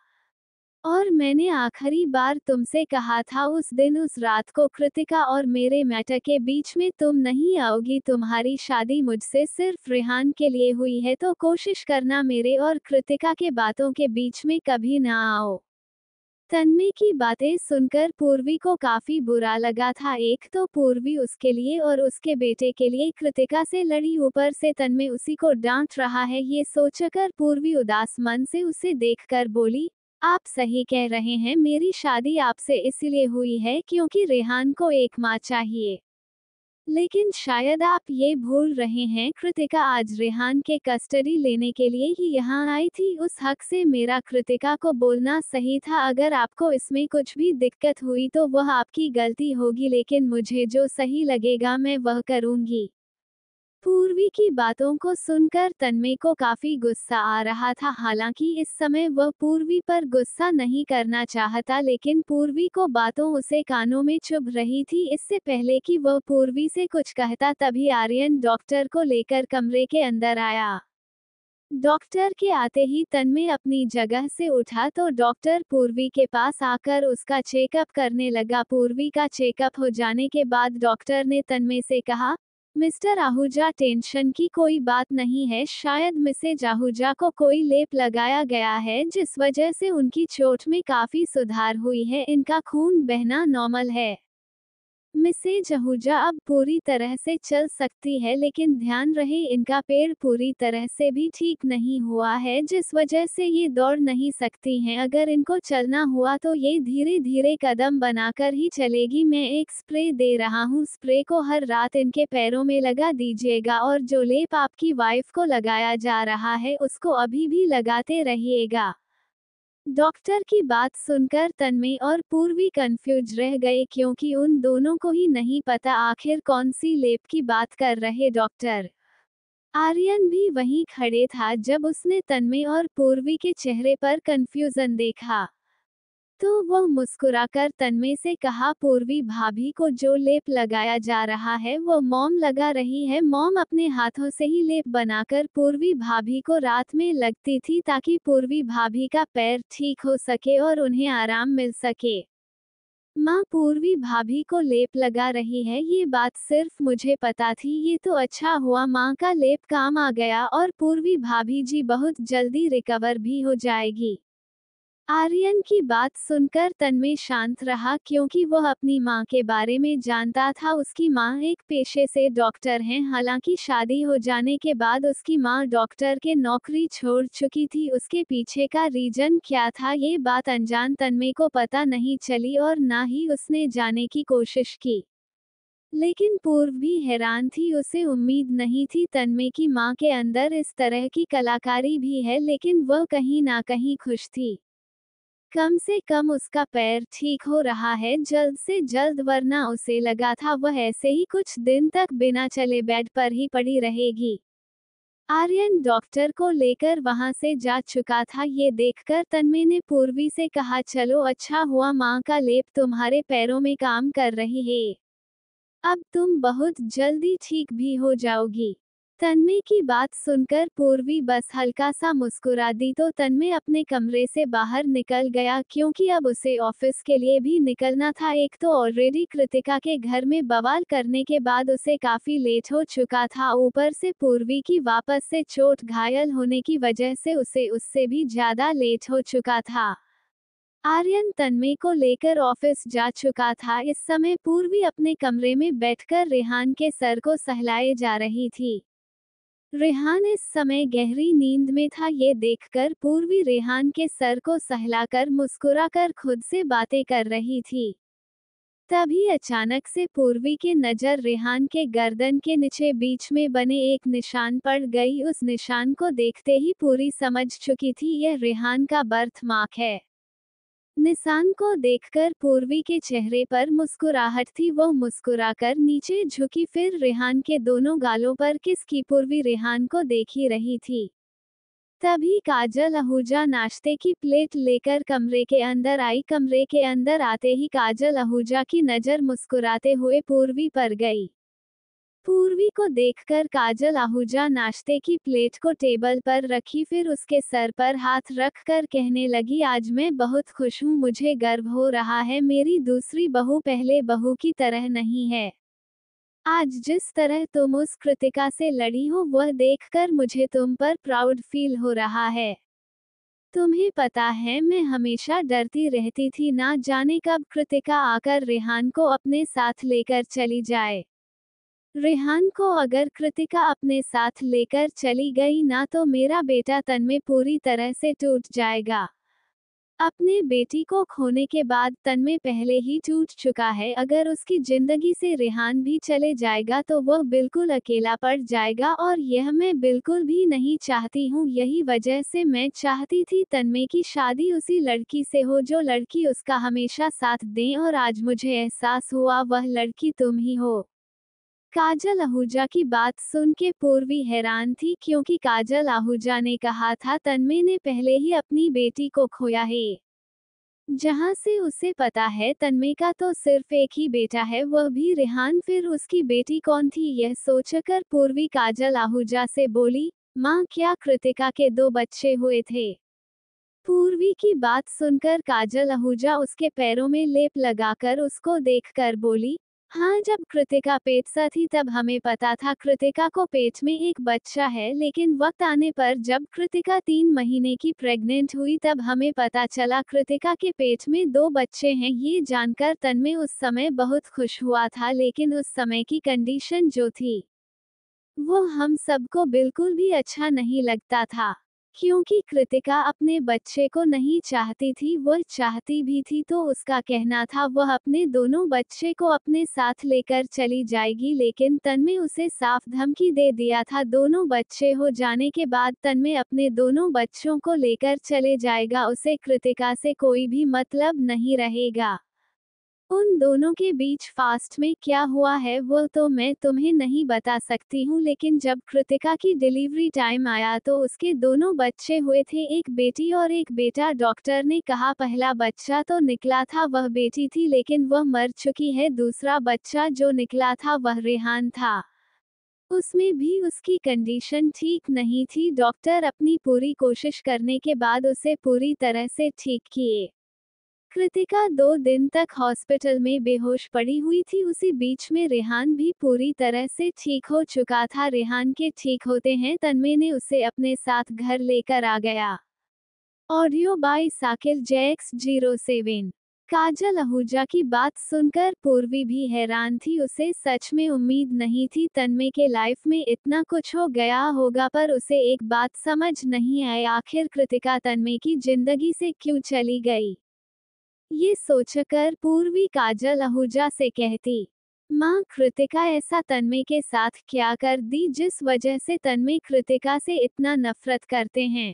और मैंने आखिरी बार तुमसे कहा था उस दिन, उस रात को कृतिका और मेरे मैटर के बीच में तुम नहीं आओगी। तुम्हारी शादी मुझसे सिर्फ रेहान के लिए हुई है तो कोशिश करना मेरे और कृतिका के बातों के बीच में कभी ना आओ। तन्मय की बातें सुनकर पूर्वी को काफी बुरा लगा था। एक तो पूर्वी उसके लिए और उसके बेटे के लिए कृतिका से लड़ी, ऊपर से तन्मय उसी को डांट रहा है। ये सोचकर पूर्वी उदास मन से उसे देखकर बोली, आप सही कह रहे हैं, मेरी शादी आपसे इसलिए हुई है क्योंकि रेहान को एक माँ चाहिए। लेकिन शायद आप ये भूल रहे हैं, कृतिका आज रेहान के कस्टडी लेने के लिए ही यहाँ आई थी। उस हक से मेरा कृतिका को बोलना सही था। अगर आपको इसमें कुछ भी दिक्कत हुई तो वह आपकी गलती होगी, लेकिन मुझे जो सही लगेगा मैं वह करूंगी। पूर्वी की बातों को सुनकर तन्मय को काफी गुस्सा आ रहा था। हालांकि इस समय वह पूर्वी पर गुस्सा नहीं करना चाहता, लेकिन पूर्वी को बातों उसे कानों में चुभ रही थी। इससे पहले कि वह पूर्वी से कुछ कहता तभी आर्यन डॉक्टर को लेकर कमरे के अंदर आया। डॉक्टर के आते ही तन्मय अपनी जगह से उठा तो डॉक्टर पूर्वी के पास आकर उसका चेकअप करने लगा। पूर्वी का चेकअप हो जाने के बाद डॉक्टर ने तन्मय से कहा, मिस्टर आहूजा, टेंशन की कोई बात नहीं है। शायद मिसेज आहूजा को कोई लेप लगाया गया है जिस वजह से उनकी चोट में काफी सुधार हुई है। इनका खून बहना नॉर्मल है। मिसेज आहूजा अब पूरी तरह से चल सकती है, लेकिन ध्यान रहे इनका पैर पूरी तरह से भी ठीक नहीं हुआ है जिस वजह से ये दौड़ नहीं सकती हैं। अगर इनको चलना हुआ तो ये धीरे धीरे कदम बनाकर ही चलेगी। मैं एक स्प्रे दे रहा हूँ, स्प्रे को हर रात इनके पैरों में लगा दीजिएगा और जो लेप आपकी वाइफ को लगाया जा रहा है उसको अभी भी लगाते रहिएगा। डॉक्टर की बात सुनकर तन्मय और पूर्वी कंफ्यूज रह गए क्योंकि उन दोनों को ही नहीं पता आखिर कौन सी लेप की बात कर रहे डॉक्टर। आर्यन भी वहीं खड़े था जब उसने तन्मय और पूर्वी के चेहरे पर कंफ्यूजन देखा तो वह मुस्कुराकर तन्मय से कहा, पूर्वी भाभी को जो लेप लगाया जा रहा है वो मॉम लगा रही है। मॉम अपने हाथों से ही लेप बनाकर पूर्वी भाभी को रात में लगती थी ताकि पूर्वी भाभी का पैर ठीक हो सके और उन्हें आराम मिल सके। माँ पूर्वी भाभी को लेप लगा रही है, ये बात सिर्फ मुझे पता थी। ये तो अच्छा हुआ माँ का लेप काम आ गया और पूर्वी भाभी जी बहुत जल्दी रिकवर भी हो जाएगी। आर्यन की बात सुनकर तन्मय शांत रहा क्योंकि वह अपनी मां के बारे में जानता था। उसकी मां एक पेशे से डॉक्टर हैं। हालांकि शादी हो जाने के बाद उसकी मां डॉक्टर के नौकरी छोड़ चुकी थी। उसके पीछे का रीजन क्या था ये बात अनजान तन्मय को पता नहीं चली और ना ही उसने जाने की कोशिश की। लेकिन पूर्व भी हैरान थी, उसे उम्मीद नहीं थी तन्मय की मां के अंदर इस तरह की कलाकारी भी है, लेकिन वह कहीं ना कहीं खुश थी। कम से कम उसका पैर ठीक हो रहा है जल्द से जल्द, वरना उसे लगा था वह ऐसे ही कुछ दिन तक बिना चले बेड पर ही पड़ी रहेगी। आर्यन डॉक्टर को लेकर वहां से जा चुका था। ये देखकर तन्मय ने पूर्वी से कहा, चलो अच्छा हुआ माँ का लेप तुम्हारे पैरों में काम कर रही है, अब तुम बहुत जल्दी ठीक भी हो जाओगी। तन्मय की बात सुनकर पूर्वी बस हल्का सा मुस्कुरा दी तो तन्मय अपने कमरे से बाहर निकल गया क्योंकि अब उसे ऑफिस के लिए भी निकलना था। एक तो ऑलरेडी कृतिका के घर में बवाल करने के बाद उसे काफी लेट हो चुका था, ऊपर से पूर्वी की वापस से चोट घायल होने की वजह से उसे उससे भी ज्यादा लेट हो चुका था। आर्यन तन्मय को लेकर ऑफिस जा चुका था। इस समय पूर्वी अपने कमरे में बैठकर रेहान के सर को सहलाए जा रही थी। रेहान इस समय गहरी नींद में था। ये देखकर पूर्वी रेहान के सर को सहलाकर मुस्कुराकर खुद से बातें कर रही थी। तभी अचानक से पूर्वी की नजर रेहान के गर्दन के नीचे बीच में बने एक निशान पड़ गई। उस निशान को देखते ही पूरी समझ चुकी थी यह रेहान का बर्थ मार्क है। निशान को देखकर पूर्वी के चेहरे पर मुस्कुराहट थी। वो मुस्कुराकर नीचे झुकी, फिर रेहान के दोनों गालों पर किस की पूर्वी रेहान को देख ही रही थी। तभी काजल आहूजा नाश्ते की प्लेट लेकर कमरे के अंदर आई। कमरे के अंदर आते ही काजल आहूजा की नजर मुस्कुराते हुए पूर्वी पर गई। पूर्वी को देखकर काजल आहूजा नाश्ते की प्लेट को टेबल पर रखी, फिर उसके सर पर हाथ रख कर कहने लगी, आज मैं बहुत खुश हूँ, मुझे गर्व हो रहा है। मेरी दूसरी बहू पहले बहू की तरह नहीं है। आज जिस तरह तुम उस कृतिका से लड़ी हो वह देखकर मुझे तुम पर प्राउड फील हो रहा है। तुम्हें पता है मैं हमेशा डरती रहती थी, ना जाने कब कृतिका आकर रेहान को अपने साथ लेकर चली जाए। रेहान को अगर कृतिका अपने साथ लेकर चली गई ना तो मेरा बेटा तन्मय पूरी तरह से टूट जाएगा। अपने बेटी को खोने के बाद तन्मय पहले ही टूट चुका है। अगर उसकी जिंदगी से रेहान भी चले जाएगा तो वह बिल्कुल अकेला पड़ जाएगा और यह मैं बिल्कुल भी नहीं चाहती हूँ। यही वजह से मैं चाहती थी तन्मय की शादी उसी लड़की से हो जो लड़की उसका हमेशा साथ दे, और आज मुझे एहसास हुआ वह लड़की तुम ही हो। काजल आहूजा की बात सुन के पूर्वी हैरान थी, क्योंकि काजल आहूजा ने कहा था तन्मय ने पहले ही अपनी बेटी को खोया है। जहां से उसे पता है तन्मय का तो सिर्फ एक ही बेटा है, वह भी रेहान। फिर उसकी बेटी कौन थी यह सोचकर पूर्वी काजल आहूजा से बोली, माँ क्या कृतिका के 2 बच्चे हुए थे? पूर्वी की बात सुनकर काजल आहूजा उसके पैरों में लेप लगाकर उसको देखकर बोली, हाँ, जब कृतिका पेट से थी तब हमें पता था कृतिका को पेट में एक बच्चा है, लेकिन वक्त आने पर जब कृतिका 3 महीने की प्रेग्नेंट हुई तब हमें पता चला कृतिका के पेट में 2 बच्चे हैं। ये जानकर तन्मय उस समय बहुत खुश हुआ था, लेकिन उस समय की कंडीशन जो थी वो हम सबको बिल्कुल भी अच्छा नहीं लगता था, क्योंकि कृतिका अपने बच्चे को नहीं चाहती थी। वह चाहती भी थी तो उसका कहना था वह अपने दोनों बच्चे को अपने साथ लेकर चली जाएगी, लेकिन तन्मय उसे साफ धमकी दे दिया था दोनों बच्चे हो जाने के बाद तन्मय अपने दोनों बच्चों को लेकर चले जाएगा, उसे कृतिका से कोई भी मतलब नहीं रहेगा। उन दोनों के बीच फास्ट में क्या हुआ है वो तो मैं तुम्हें नहीं बता सकती हूँ, लेकिन जब कृतिका की डिलीवरी टाइम आया तो उसके दोनों बच्चे हुए थे, एक बेटी और एक बेटा। डॉक्टर ने कहा पहला बच्चा तो निकला था वह बेटी थी, लेकिन वह मर चुकी है। दूसरा बच्चा जो निकला था वह रेहान था, उसमें भी उसकी कंडीशन ठीक नहीं थी। डॉक्टर अपनी पूरी कोशिश करने के बाद उसे पूरी तरह से ठीक किए। कृतिका 2 दिन तक हॉस्पिटल में बेहोश पड़ी हुई थी। उसी बीच में रेहान भी पूरी तरह से ठीक हो चुका था। रेहान के ठीक होते हैं तन्मय ने उसे अपने साथ घर लेकर आ गया। Audio by Sakir Jax 07। Kajal Ahuja की बात सुनकर पूर्वी भी हैरान थी, उसे सच में उम्मीद नहीं थी तन्मय के लाइफ में इतना कुछ हो गया होगा, पर उसे एक बात समझ नहीं आई, आखिर कृतिका तन्मय की जिंदगी से क्यों चली गई। ये सोचकर पूर्वी काजल आहूजा से कहती, माँ कृतिका ऐसा तन्मय के साथ क्या कर दी जिस वजह से तन्मय कृतिका से इतना नफरत करते हैं।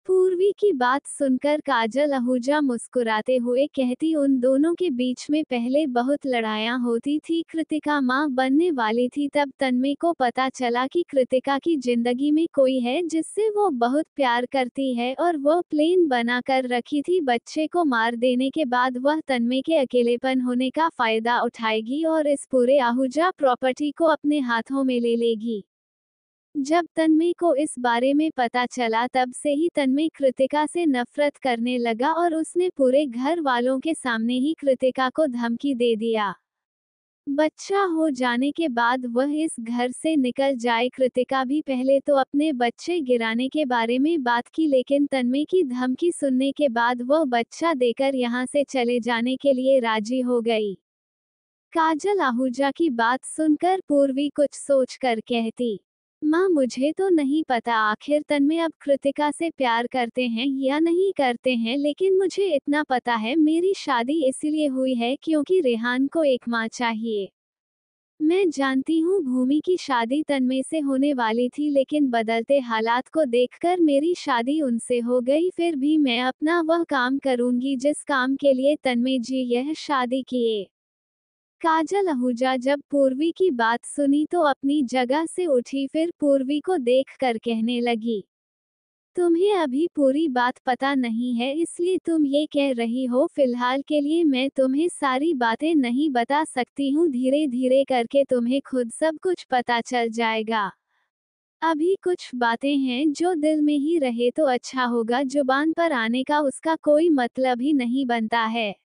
पूर्वी की बात सुनकर काजल आहूजा मुस्कुराते हुए कहती, उन दोनों के बीच में पहले बहुत लड़ाइयाँ होती थी। कृतिका माँ बनने वाली थी तब तन्मय को पता चला कि कृतिका की जिंदगी में कोई है जिससे वो बहुत प्यार करती है, और वो प्लान बना कर रखी थी बच्चे को मार देने के बाद वह तन्मय के अकेलेपन होने का फायदा उठाएगी और इस पूरे आहूजा प्रॉपर्टी को अपने हाथों में ले लेगी। जब तन्मय को इस बारे में पता चला तब से ही तन्मय कृतिका से नफरत करने लगा और उसने पूरे घर वालों के सामने ही कृतिका को धमकी दे दिया। बच्चा हो जाने के बाद वह इस घर से निकल जाए। कृतिका भी पहले तो अपने बच्चे गिराने के बारे में बात की, लेकिन तन्मय की धमकी सुनने के बाद वह बच्चा देकर यहाँ से चले जाने के लिए राजी हो गई। काजल आहूजा की बात सुनकर पूर्वी कुछ सोचकर कहती, माँ मुझे तो नहीं पता आखिर तन्मय अब कृतिका से प्यार करते हैं या नहीं करते हैं, लेकिन मुझे इतना पता है मेरी शादी इसलिए हुई है क्योंकि रेहान को एक माँ चाहिए। मैं जानती हूँ भूमि की शादी तन्मय से होने वाली थी, लेकिन बदलते हालात को देखकर मेरी शादी उनसे हो गई। फिर भी मैं अपना वह काम करूंगी जिस काम के लिए तन्मय जी यह शादी किए। काजल आहूजा जब पूर्वी की बात सुनी तो अपनी जगह से उठी, फिर पूर्वी को देखकर कहने लगी, तुम्हें अभी पूरी बात पता नहीं है इसलिए तुम ये कह रही हो। फिलहाल के लिए मैं तुम्हें सारी बातें नहीं बता सकती हूँ, धीरे धीरे करके तुम्हें खुद सब कुछ पता चल जाएगा। अभी कुछ बातें हैं जो दिल में ही रहे तो अच्छा होगा, जुबान पर आने का उसका कोई मतलब ही नहीं बनता है।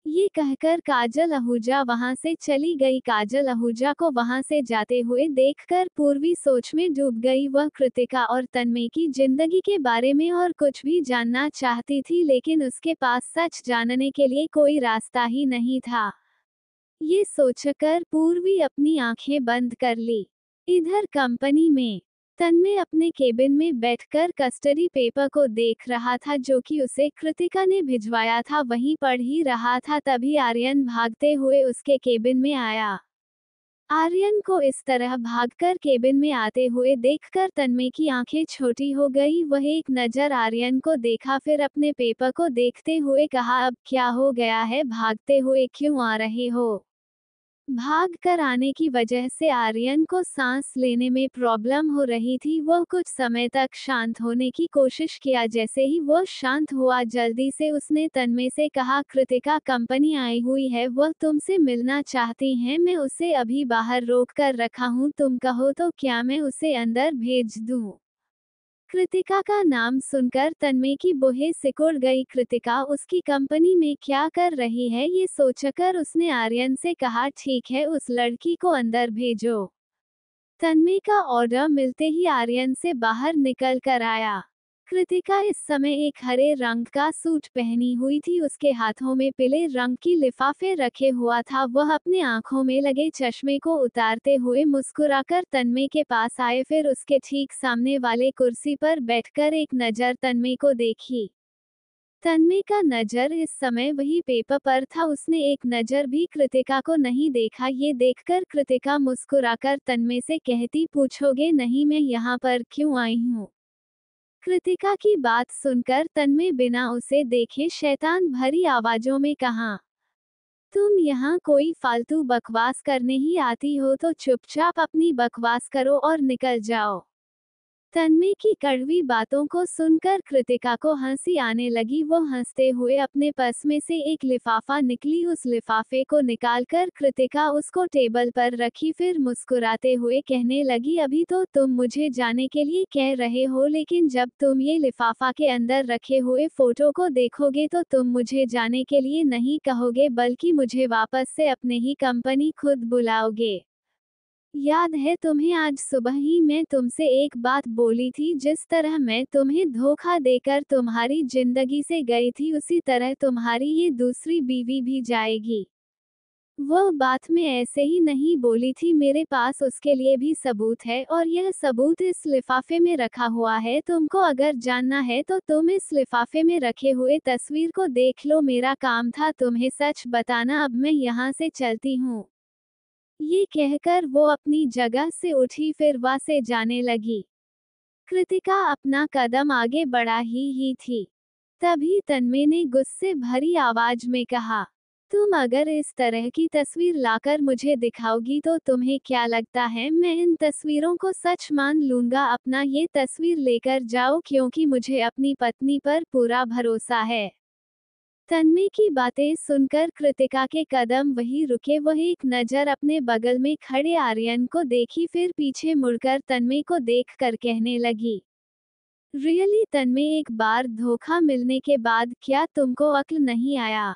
ये कहकर काजल आहूजा वहां से चली गई। काजल आहूजा को वहां से जाते हुए देखकर पूर्वी सोच में डूब गई। वह कृतिका और तन्मय की जिंदगी के बारे में और कुछ भी जानना चाहती थी, लेकिन उसके पास सच जानने के लिए कोई रास्ता ही नहीं था। ये सोचकर पूर्वी अपनी आंखें बंद कर ली। इधर कंपनी में तन्मय अपने केबिन में बैठकर कस्टडी पेपर को देख रहा था जो कि उसे कृतिका ने भिजवाया था, वहीं पढ़ ही रहा था। तभी आर्यन भागते हुए उसके केबिन में आया। आर्यन को इस तरह भागकर केबिन में आते हुए देखकर तन्मय की आंखें छोटी हो गई। वह एक नजर आर्यन को देखा, फिर अपने पेपर को देखते हुए कहा, अब क्या हो गया है, भागते हुए क्यों आ रहे हो? भाग कर आने की वजह से आर्यन को सांस लेने में प्रॉब्लम हो रही थी। वह कुछ समय तक शांत होने की कोशिश किया। जैसे ही वह शांत हुआ, जल्दी से उसने तन्मय से कहा, कृतिका कंपनी आई हुई है, वह तुमसे मिलना चाहती हैं। मैं उसे अभी बाहर रोक कर रखा हूँ, तुम कहो तो क्या मैं उसे अंदर भेज दूँ? कृतिका का नाम सुनकर तन्मय की बोहें सिकुड़ गई। कृतिका उसकी कंपनी में क्या कर रही है, ये सोचकर उसने आर्यन से कहा, ठीक है उस लड़की को अंदर भेजो। तन्मय का ऑर्डर मिलते ही आर्यन से बाहर निकल कर आया। कृतिका इस समय एक हरे रंग का सूट पहनी हुई थी, उसके हाथों में पीले रंग की लिफाफे रखे हुआ था। वह अपने आंखों में लगे चश्मे को उतारते हुए मुस्कुराकर तन्मय के पास आए, फिर उसके ठीक सामने वाले कुर्सी पर बैठकर एक नज़र तन्मय को देखी। तन्मय का नजर इस समय वही पेपर पर था, उसने एक नजर भी कृतिका को नहीं देखा। ये देखकर कृतिका मुस्कुराकर तन्मय से कहती, पूछोगे नहीं मैं यहाँ पर क्यों आई हूँ? कृतिका की बात सुनकर तन्मय बिना उसे देखे शैतान भरी आवाजों में कहा, तुम यहाँ कोई फालतू बकवास करने ही आती हो तो चुपचाप अपनी बकवास करो और निकल जाओ। तन्मय की कड़वी बातों को सुनकर कृतिका को हंसी आने लगी। वो हंसते हुए अपने पर्स में से एक लिफाफा निकली, उस लिफाफे को निकालकर कृतिका उसको टेबल पर रखी, फिर मुस्कुराते हुए कहने लगी, अभी तो तुम मुझे जाने के लिए कह रहे हो, लेकिन जब तुम ये लिफाफा के अंदर रखे हुए फोटो को देखोगे तो तुम मुझे जाने के लिए नहीं कहोगे, बल्कि मुझे वापस से अपने ही कंपनी खुद बुलाओगे। याद है तुम्हें आज सुबह ही मैं तुमसे एक बात बोली थी, जिस तरह मैं तुम्हें धोखा देकर तुम्हारी जिंदगी से गई थी, उसी तरह तुम्हारी ये दूसरी बीवी भी जाएगी। वह बात मैं ऐसे ही नहीं बोली थी, मेरे पास उसके लिए भी सबूत है और यह सबूत इस लिफाफे में रखा हुआ है। तुमको अगर जानना है तो तुम इस लिफाफे में रखे हुए तस्वीर को देख लो। मेरा काम था तुम्हें सच बताना, अब मैं यहाँ से चलती हूँ। ये कहकर वो अपनी जगह से उठी, फिर वहाँ से जाने लगी। कृतिका अपना कदम आगे बढ़ा ही थी, तभी तन्मय ने गुस्से भरी आवाज में कहा, तुम अगर इस तरह की तस्वीर लाकर मुझे दिखाओगी तो तुम्हें क्या लगता है मैं इन तस्वीरों को सच मान लूंगा? अपना ये तस्वीर लेकर जाओ, क्योंकि मुझे अपनी पत्नी पर पूरा भरोसा है। तन्मय की बातें सुनकर कृतिका के कदम वहीं रुके। वह एक नज़र अपने बगल में खड़े आर्यन को देखी, फिर पीछे मुड़कर तन्मय को देखकर कहने लगी, रियली तन्मय, एक बार धोखा मिलने के बाद क्या तुमको अक्ल नहीं आया?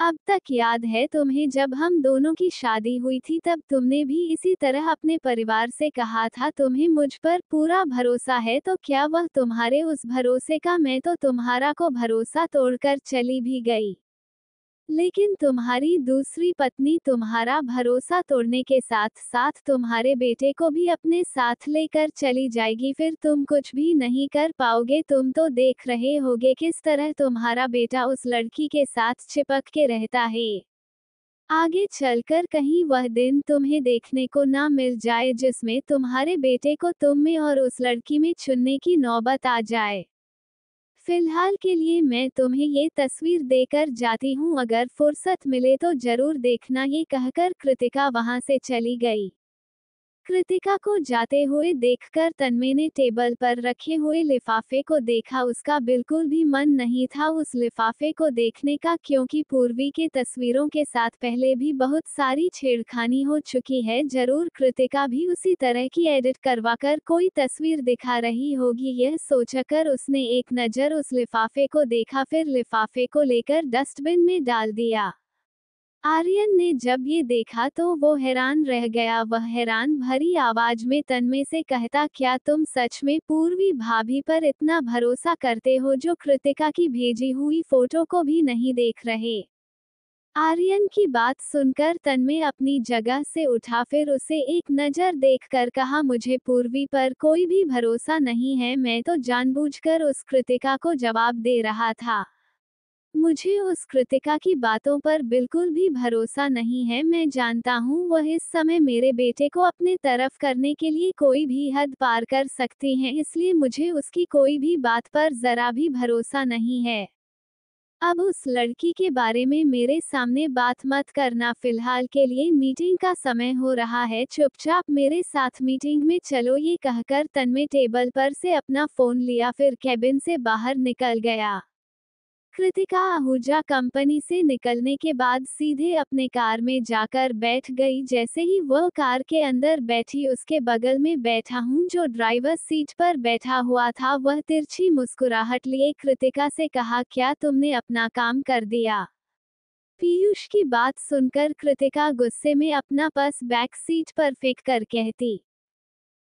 अब तक याद है तुम्हें, जब हम दोनों की शादी हुई थी तब तुमने भी इसी तरह अपने परिवार से कहा था तुम्हें मुझ पर पूरा भरोसा है, तो क्या वह तुम्हारे उस भरोसे का मैं तो तुम्हारा को भरोसा तोड़कर चली भी गई। लेकिन तुम्हारी दूसरी पत्नी तुम्हारा भरोसा तोड़ने के साथ साथ तुम्हारे बेटे को भी अपने साथ लेकर चली जाएगी, फिर तुम कुछ भी नहीं कर पाओगे। तुम तो देख रहे होगे किस तरह तुम्हारा बेटा उस लड़की के साथ चिपक के रहता है। आगे चलकर कहीं वह दिन तुम्हें देखने को ना मिल जाए जिसमें तुम्हारे बेटे को तुम में और उस लड़की में चुनने की नौबत आ जाए। फिलहाल के लिए मैं तुम्हें ये तस्वीर देकर जाती हूँ, अगर फुर्सत मिले तो जरूर देखना, ये कहकर कृतिका वहां से चली गई। कृतिका को जाते हुए देखकर तन्मय ने टेबल पर रखे हुए लिफाफे को देखा। उसका बिल्कुल भी मन नहीं था उस लिफाफे को देखने का, क्योंकि पूर्वी के तस्वीरों के साथ पहले भी बहुत सारी छेड़खानी हो चुकी है। जरूर कृतिका भी उसी तरह की एडिट करवाकर कोई तस्वीर दिखा रही होगी। यह सोचकर उसने एक नज़र उस लिफाफे को देखा, फिर लिफाफे को लेकर डस्टबिन में डाल दिया। आर्यन ने जब ये देखा तो वो हैरान रह गया। वह हैरान भरी आवाज में तन्मय से कहता, क्या तुम सच में पूर्वी भाभी पर इतना भरोसा करते हो जो कृतिका की भेजी हुई फोटो को भी नहीं देख रहे? आर्यन की बात सुनकर तन्मय अपनी जगह से उठा, फिर उसे एक नज़र देखकर कहा, मुझे पूर्वी पर कोई भी भरोसा नहीं है। मैं तो जानबूझकर उस कृतिका को जवाब दे रहा था। मुझे उस कृतिका की बातों पर बिल्कुल भी भरोसा नहीं है। मैं जानता हूँ वह इस समय मेरे बेटे को अपने तरफ करने के लिए कोई भी हद पार कर सकती हैं, इसलिए मुझे उसकी कोई भी बात पर जरा भी भरोसा नहीं है। अब उस लड़की के बारे में मेरे सामने बात मत करना। फिलहाल के लिए मीटिंग का समय हो रहा है, चुपचाप मेरे साथ मीटिंग में चलो। ये कहकर तन्मय टेबल पर से अपना फोन लिया, फिर कैबिन से बाहर निकल गया। कृतिका आहूजा कंपनी से निकलने के बाद सीधे अपने कार में जाकर बैठ गई। जैसे ही वह कार के अंदर बैठी, उसके बगल में बैठा हूँ जो ड्राइवर सीट पर बैठा हुआ था, वह तिरछी मुस्कुराहट लिए कृतिका से कहा, क्या तुमने अपना काम कर दिया? पीयूष की बात सुनकर कृतिका गुस्से में अपना पर्स बैक सीट पर फेंक कर कहती,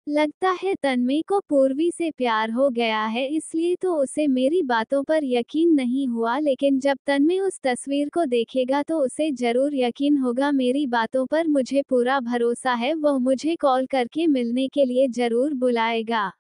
लगता है तन्मय को पूर्वी से प्यार हो गया है, इसलिए तो उसे मेरी बातों पर यकीन नहीं हुआ। लेकिन जब तन्मय उस तस्वीर को देखेगा तो उसे जरूर यकीन होगा। मेरी बातों पर मुझे पूरा भरोसा है, वह मुझे कॉल करके मिलने के लिए जरूर बुलाएगा।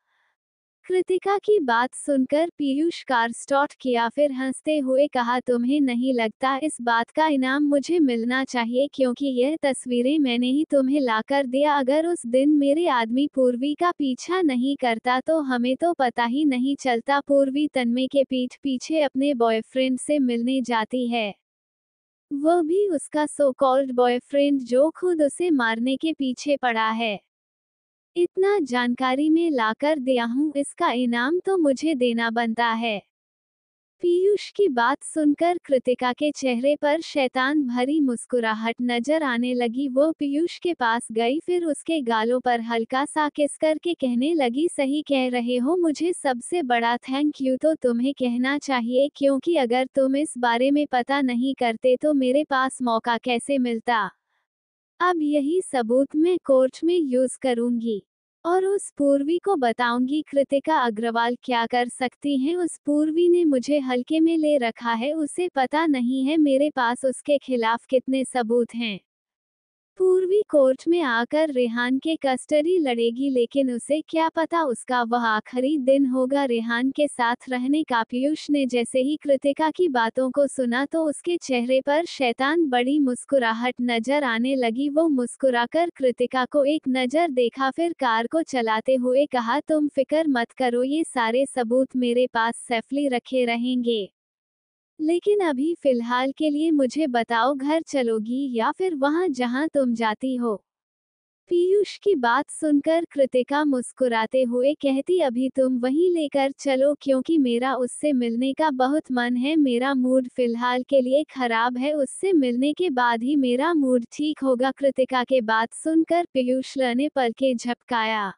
कृतिका की बात सुनकर पीयूष कार स्टार्ट किया, फिर हंसते हुए कहा, तुम्हें नहीं लगता इस बात का इनाम मुझे मिलना चाहिए, क्योंकि यह तस्वीरें मैंने ही तुम्हें लाकर दिया। अगर उस दिन मेरे आदमी पूर्वी का पीछा नहीं करता तो हमें तो पता ही नहीं चलता। पूर्वी तन्मय के पीठ पीछे अपने बॉयफ्रेंड से मिलने जाती है, वह भी उसका सो कॉल्ड बॉयफ्रेंड जो खुद उसे मारने के पीछे पड़ा है। इतना जानकारी में लाकर दिया हूँ, इसका इनाम तो मुझे देना बनता है। पीयूष की बात सुनकर कृतिका के चेहरे पर शैतान भरी मुस्कुराहट नजर आने लगी। वो पीयूष के पास गई, फिर उसके गालों पर हल्का सा किस करके कहने लगी, सही कह रहे हो, मुझे सबसे बड़ा थैंक यू तो तुम्हें कहना चाहिए, क्योंकि अगर तुम इस बारे में पता नहीं करते तो मेरे पास मौका कैसे मिलता। अब यही सबूत मैं कोर्ट में यूज करूंगी और उस पूर्वी को बताऊंगी कृतिका अग्रवाल क्या कर सकती हैं। उस पूर्वी ने मुझे हल्के में ले रखा है, उसे पता नहीं है मेरे पास उसके खिलाफ कितने सबूत हैं। पूर्वी कोर्ट में आकर रेहान के कस्टडी लड़ेगी, लेकिन उसे क्या पता उसका वह आखिरी दिन होगा रेहान के साथ रहने का। पीयूष ने जैसे ही कृतिका की बातों को सुना तो उसके चेहरे पर शैतान बड़ी मुस्कुराहट नजर आने लगी। वो मुस्कुराकर कृतिका को एक नजर देखा, फिर कार को चलाते हुए कहा, तुम फिक्र मत करो, ये सारे सबूत मेरे पास सेफली रखे रहेंगे। लेकिन अभी फिलहाल के लिए मुझे बताओ, घर चलोगी या फिर वहां जहां तुम जाती हो? पीयूष की बात सुनकर कृतिका मुस्कुराते हुए कहती, अभी तुम वहीं लेकर चलो, क्योंकि मेरा उससे मिलने का बहुत मन है। मेरा मूड फिलहाल के लिए खराब है, उससे मिलने के बाद ही मेरा मूड ठीक होगा। कृतिका के बात सुनकर पीयूष ने पलकें झपकाया,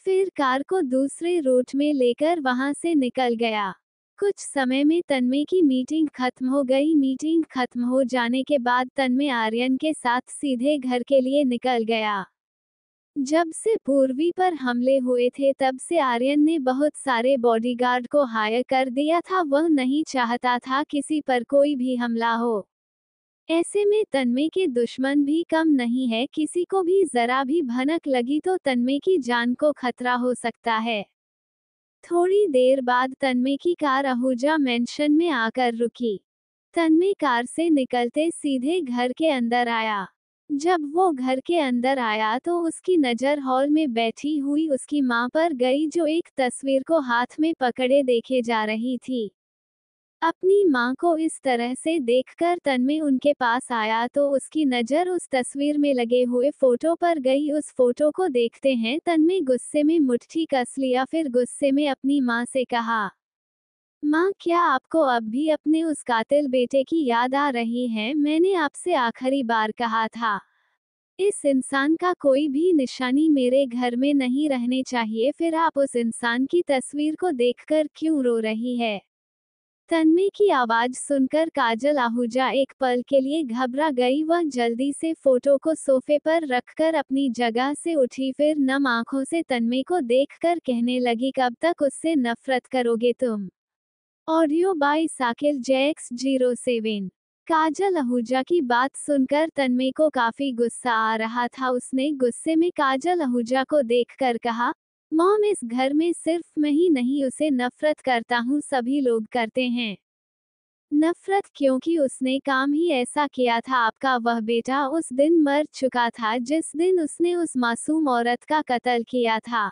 फिर कार को दूसरे रूट में लेकर वहां से निकल गया। कुछ समय में तन्मय की मीटिंग खत्म हो गई। मीटिंग खत्म हो जाने के बाद तन्मय आर्यन के साथ सीधे घर के लिए निकल गया। जब से पूर्वी पर हमले हुए थे तब से आर्यन ने बहुत सारे बॉडीगार्ड को हायर कर दिया था। वह नहीं चाहता था किसी पर कोई भी हमला हो। ऐसे में तन्मय के दुश्मन भी कम नहीं है, किसी को भी जरा भी भनक लगी तो तन्मय की जान को खतरा हो सकता है। थोड़ी देर बाद तन्मय की कार आहूजा मैंशन में आकर रुकी। तन्मय कार से निकलते सीधे घर के अंदर आया। जब वो घर के अंदर आया तो उसकी नज़र हॉल में बैठी हुई उसकी मां पर गई, जो एक तस्वीर को हाथ में पकड़े देखे जा रही थी। अपनी मां को इस तरह से देखकर तन्मय उनके पास आया तो उसकी नज़र उस तस्वीर में लगे हुए फोटो पर गई। उस फोटो को देखते हैं तन्मय गुस्से में मुट्ठी कस लिया, फिर गुस्से में अपनी मां से कहा, माँ, क्या आपको अब भी अपने उस कातिल बेटे की याद आ रही है? मैंने आपसे आखिरी बार कहा था, इस इंसान का कोई भी निशानी मेरे घर में नहीं रहने चाहिए, फिर आप उस इंसान की तस्वीर को देखकर क्यों रो रही है? तन्मय की आवाज सुनकर काजल आहूजा एक पल के लिए घबरा गई। वह जल्दी से फोटो को सोफे पर रखकर अपनी जगह से उठी, फिर नम आंखों से तन्मय को देखकर कहने लगी, कब तक उससे नफरत करोगे तुम? Audio by Sakil Jax 07। Kajal Ahuja की बात सुनकर तन्मय को काफी गुस्सा आ रहा था। उसने गुस्से में काजल आहूजा को देखकर कहा, मॉम, इस घर में सिर्फ मैं ही नहीं उसे नफरत करता हूँ, सभी लोग करते हैं नफरत, क्योंकि उसने काम ही ऐसा किया था। आपका वह बेटा उस दिन मर चुका था जिस दिन उसने उस मासूम औरत का कत्ल किया था।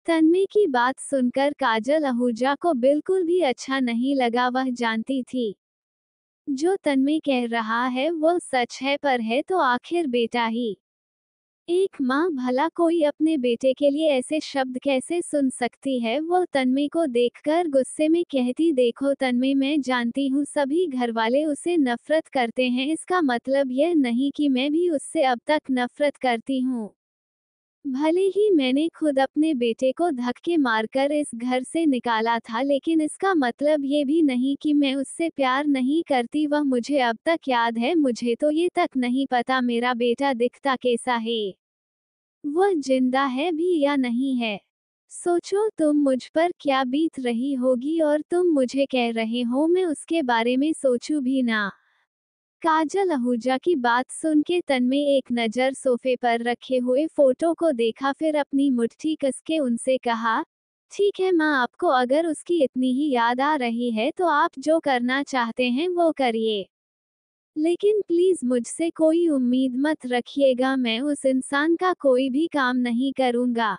तन्मय की बात सुनकर काजल आहूजा को बिल्कुल भी अच्छा नहीं लगा। वह जानती थी जो तन्मय कह रहा है वो सच है, पर है तो आखिर बेटा ही। एक माँ भला कोई अपने बेटे के लिए ऐसे शब्द कैसे सुन सकती है? वो तन्मय को देखकर गुस्से में कहती, देखो तन्मय, मैं जानती हूँ सभी घरवाले उसे नफरत करते हैं, इसका मतलब यह नहीं कि मैं भी उससे अब तक नफरत करती हूँ। भले ही मैंने खुद अपने बेटे को धक्के मारकर इस घर से निकाला था, लेकिन इसका मतलब ये भी नहीं कि मैं उससे प्यार नहीं करती। वह मुझे अब तक याद है, मुझे तो ये तक नहीं पता मेरा बेटा दिखता कैसा है, वह जिंदा है भी या नहीं है। सोचो तुम मुझ पर क्या बीत रही होगी और तुम मुझे कह रहे हो मैं उसके बारे में सोचूं भी ना। काजल आहूजा की बात सुन के तन्मय एक नज़र सोफे पर रखे हुए फोटो को देखा, फिर अपनी मुट्ठी कसके उनसे कहा, ठीक है माँ, आपको अगर उसकी इतनी ही याद आ रही है तो आप जो करना चाहते हैं वो करिए, लेकिन प्लीज मुझसे कोई उम्मीद मत रखिएगा, मैं उस इंसान का कोई भी काम नहीं करूँगा।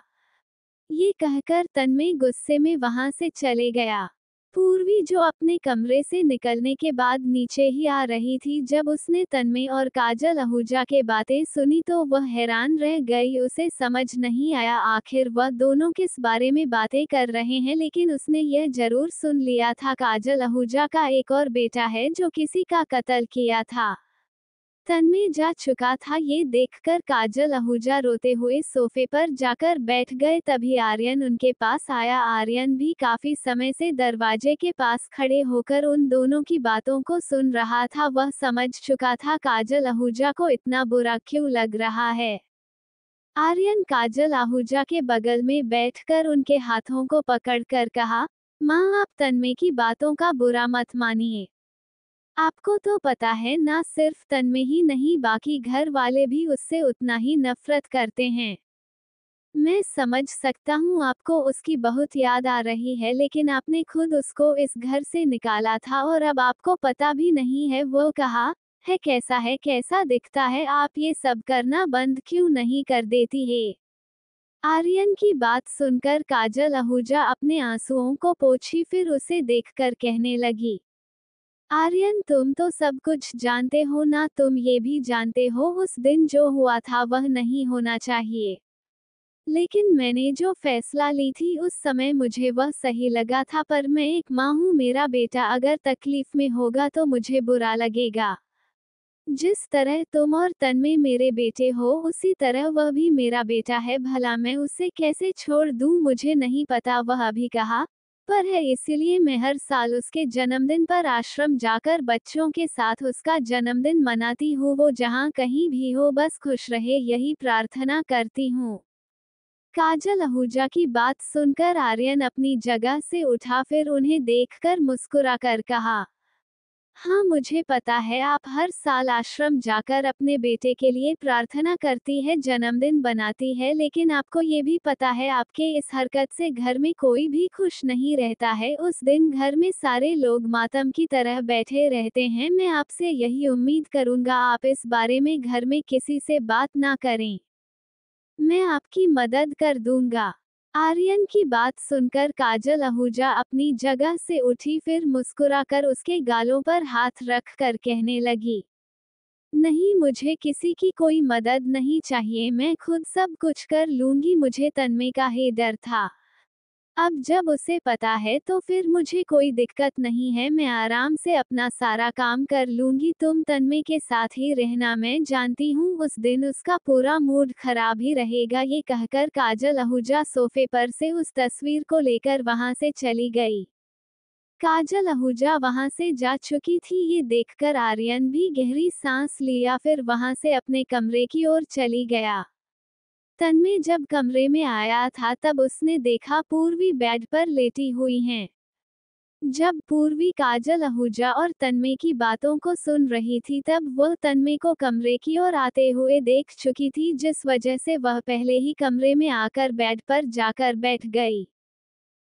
ये कहकर तन्मय गुस्से में वहां से चले गया। पूर्वी, जो अपने कमरे से निकलने के बाद नीचे ही आ रही थी, जब उसने तन्मय और काजल आहूजा के बातें सुनी तो वह हैरान रह गई। उसे समझ नहीं आया आखिर वह दोनों किस बारे में बातें कर रहे हैं, लेकिन उसने यह जरूर सुन लिया था काजल आहूजा का एक और बेटा है जो किसी का कत्ल किया था। तन्मय जा चुका था ये देखकर काजल आहूजा रोते हुए सोफे पर जाकर बैठ गए। तभी आर्यन उनके पास आया। आर्यन भी काफी समय से दरवाजे के पास खड़े होकर उन दोनों की बातों को सुन रहा था। वह समझ चुका था काजल आहूजा को इतना बुरा क्यों लग रहा है। आर्यन काजल आहूजा के बगल में बैठकर उनके हाथों को पकड़कर कहा, माँ, आप तन्मय की बातों का बुरा मत मानिए। आपको तो पता है ना, सिर्फ तन्मय ही नहीं बाकी घर वाले भी उससे उतना ही नफरत करते हैं। मैं समझ सकता हूँ आपको उसकी बहुत याद आ रही है, लेकिन आपने खुद उसको इस घर से निकाला था और अब आपको पता भी नहीं है वो कहाँ है, कैसा दिखता है। आप ये सब करना बंद क्यों नहीं कर देती है? आर्यन की बात सुनकर काजल आहूजा अपने आंसुओं को पोंछी, फिर उसे देखकर कहने लगी, आर्यन, तुम तो सब कुछ जानते हो ना, तुम ये भी जानते हो उस दिन जो हुआ था वह नहीं होना चाहिए, लेकिन मैंने जो फैसला ली थी उस समय मुझे वह सही लगा था, पर मैं एक माँ हूँ, मेरा बेटा अगर तकलीफ में होगा तो मुझे बुरा लगेगा। जिस तरह तुम और तन्मय मेरे बेटे हो उसी तरह वह भी मेरा बेटा है, भला मैं उसे कैसे छोड़ दूँ? मुझे नहीं पता, वह अभी कहा पर है, इसीलिए मैं हर साल उसके जन्मदिन पर आश्रम जाकर बच्चों के साथ उसका जन्मदिन मनाती हूँ। वो जहाँ कहीं भी हो बस खुश रहे, यही प्रार्थना करती हूँ। काजल आहूजा की बात सुनकर आर्यन अपनी जगह से उठा, फिर उन्हें देखकर मुस्कुराकर कहा, हाँ, मुझे पता है आप हर साल आश्रम जाकर अपने बेटे के लिए प्रार्थना करती है, जन्मदिन बनाती है, लेकिन आपको ये भी पता है आपके इस हरकत से घर में कोई भी खुश नहीं रहता है। उस दिन घर में सारे लोग मातम की तरह बैठे रहते हैं। मैं आपसे यही उम्मीद करूंगा आप इस बारे में घर में किसी से बात ना करें। मैं आपकी मदद कर दूंगा। आर्यन की बात सुनकर काजल आहूजा अपनी जगह से उठी, फिर मुस्कुराकर उसके गालों पर हाथ रख कर कहने लगी, नहीं, मुझे किसी की कोई मदद नहीं चाहिए, मैं खुद सब कुछ कर लूंगी। मुझे तन्मय का ही डर था। अब जब उसे पता है तो फिर मुझे कोई दिक्कत नहीं है, मैं आराम से अपना सारा काम कर लूंगी। तुम तन्मय के साथ ही रहना, मैं जानती हूँ उस दिन उसका पूरा मूड खराब ही रहेगा। ये कहकर काजल आहूजा सोफे पर से उस तस्वीर को लेकर वहां से चली गई। काजल आहूजा वहां से जा चुकी थी, ये देखकर आर्यन भी गहरी सांस लिया, फिर वहां से अपने कमरे की ओर चली गया। तन्मय जब कमरे में आया था तब उसने देखा पूर्वी बेड पर लेटी हुई हैं। जब पूर्वी काजल आहूजा और तन्मय की बातों को सुन रही थी तब वह तन्मय को कमरे की ओर आते हुए देख चुकी थी, जिस वजह से वह पहले ही कमरे में आकर बेड पर जाकर बैठ गई।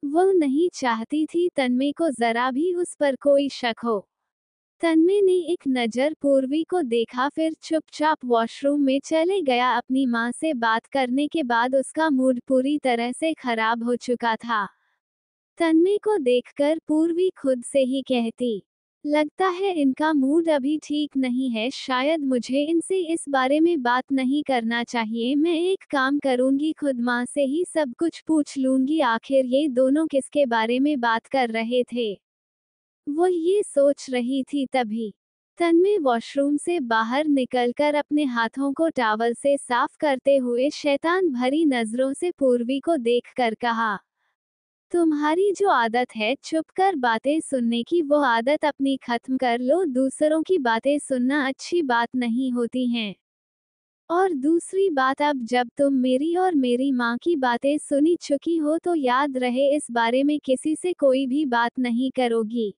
वह नहीं चाहती थी तन्मय को जरा भी उस पर कोई शक हो। तन्मय ने एक नज़र पूर्वी को देखा, फिर चुपचाप वॉशरूम में चले गया। अपनी माँ से बात करने के बाद उसका मूड पूरी तरह से खराब हो चुका था। तन्मय को देखकर पूर्वी खुद से ही कहती, लगता है इनका मूड अभी ठीक नहीं है, शायद मुझे इनसे इस बारे में बात नहीं करना चाहिए। मैं एक काम करूंगी, खुद माँ से ही सब कुछ पूछ लूंगी, आखिर ये दोनों किसके बारे में बात कर रहे थे। वो ये सोच रही थी तभी तन्मय वॉशरूम से बाहर निकलकर अपने हाथों को टॉवल से साफ करते हुए शैतान भरी नजरों से पूर्वी को देखकर कहा, तुम्हारी जो आदत है चुपकर बातें सुनने की, वो आदत अपनी खत्म कर लो। दूसरों की बातें सुनना अच्छी बात नहीं होती हैं। और दूसरी बात, अब जब तुम मेरी और मेरी माँ की बातें सुनी चुकी हो तो याद रहे इस बारे में किसी से कोई भी बात नहीं करोगी।